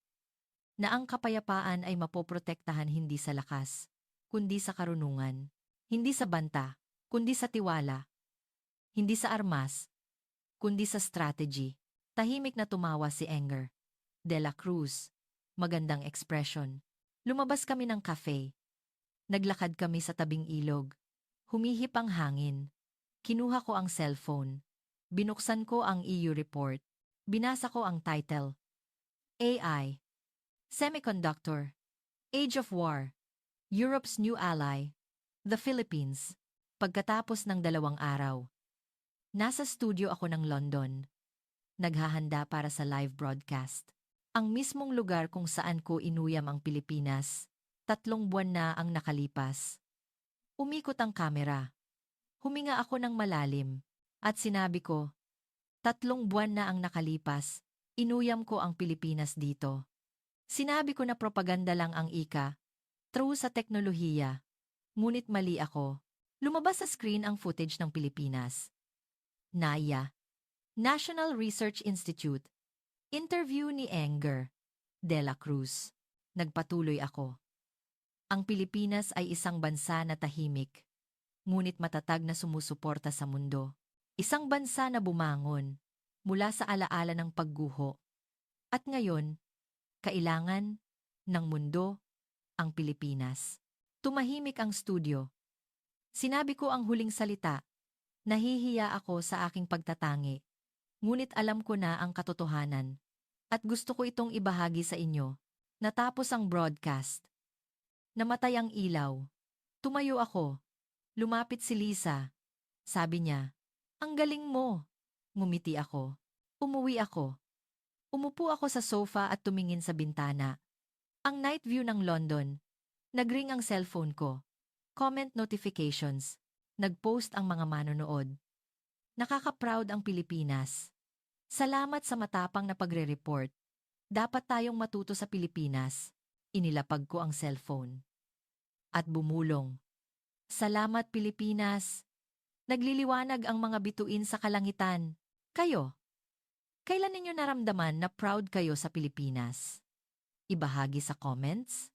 S1: Na ang kapayapaan ay mapoprotektahan hindi sa lakas, kundi sa karunungan. Hindi sa banta, kundi sa tiwala. Hindi sa armas, kundi sa strategy. Tahimik na tumawa si Enger. De la Cruz. Magandang expression. Lumabas kami ng cafe. Naglakad kami sa tabing ilog. Humihip ang hangin. Kinuha ko ang cellphone. Binuksan ko ang EU report. Binasa ko ang title. AI. Semiconductor. Age of War. Europe's new ally. The Philippines. Pagkatapos ng 2 araw. Nasa studio ako ng London. Naghahanda para sa live broadcast. Ang mismong lugar kung saan ko inuyam ang Pilipinas. 3 buwan na ang nakalipas. Umikot ang kamera. Huminga ako ng malalim. At sinabi ko, 3 buwan na ang nakalipas. Inuyam ko ang Pilipinas dito. Sinabi ko na propaganda lang ang ika. True sa teknolohiya. Ngunit mali ako. Lumabas sa screen ang footage ng Pilipinas. NAIA. National Research Institute. Interview ni Enger. De la Cruz. Nagpatuloy ako. Ang Pilipinas ay isang bansa na tahimik, ngunit matatag na sumusuporta sa mundo. Isang bansa na bumangon mula sa alaala ng pagguho. At ngayon, kailangan ng mundo ang Pilipinas. Tumahimik ang studio. Sinabi ko ang huling salita. Nahihiya ako sa aking pagtatangi. Ngunit alam ko na ang katotohanan. At gusto ko itong ibahagi sa inyo. Natapos ang broadcast. Namatay ang ilaw. Tumayo ako. Lumapit si Lisa. Sabi niya, "Ang galing mo." Ngumiti ako. Umuwi ako. Umupo ako sa sofa at tumingin sa bintana. Ang night view ng London. Nagring ang cellphone ko. Comment notifications. Nag-post ang mga manonood. Nakaka-proud ang Pilipinas. Salamat sa matapang na pagre-report. Dapat tayong matuto sa Pilipinas. Inilapag ko ang cellphone. At bumulong. Salamat Pilipinas. Nagliliwanag ang mga bituin sa kalangitan. Kayo? Kailan ninyo naramdaman na proud kayo sa Pilipinas? Ibahagi sa comments?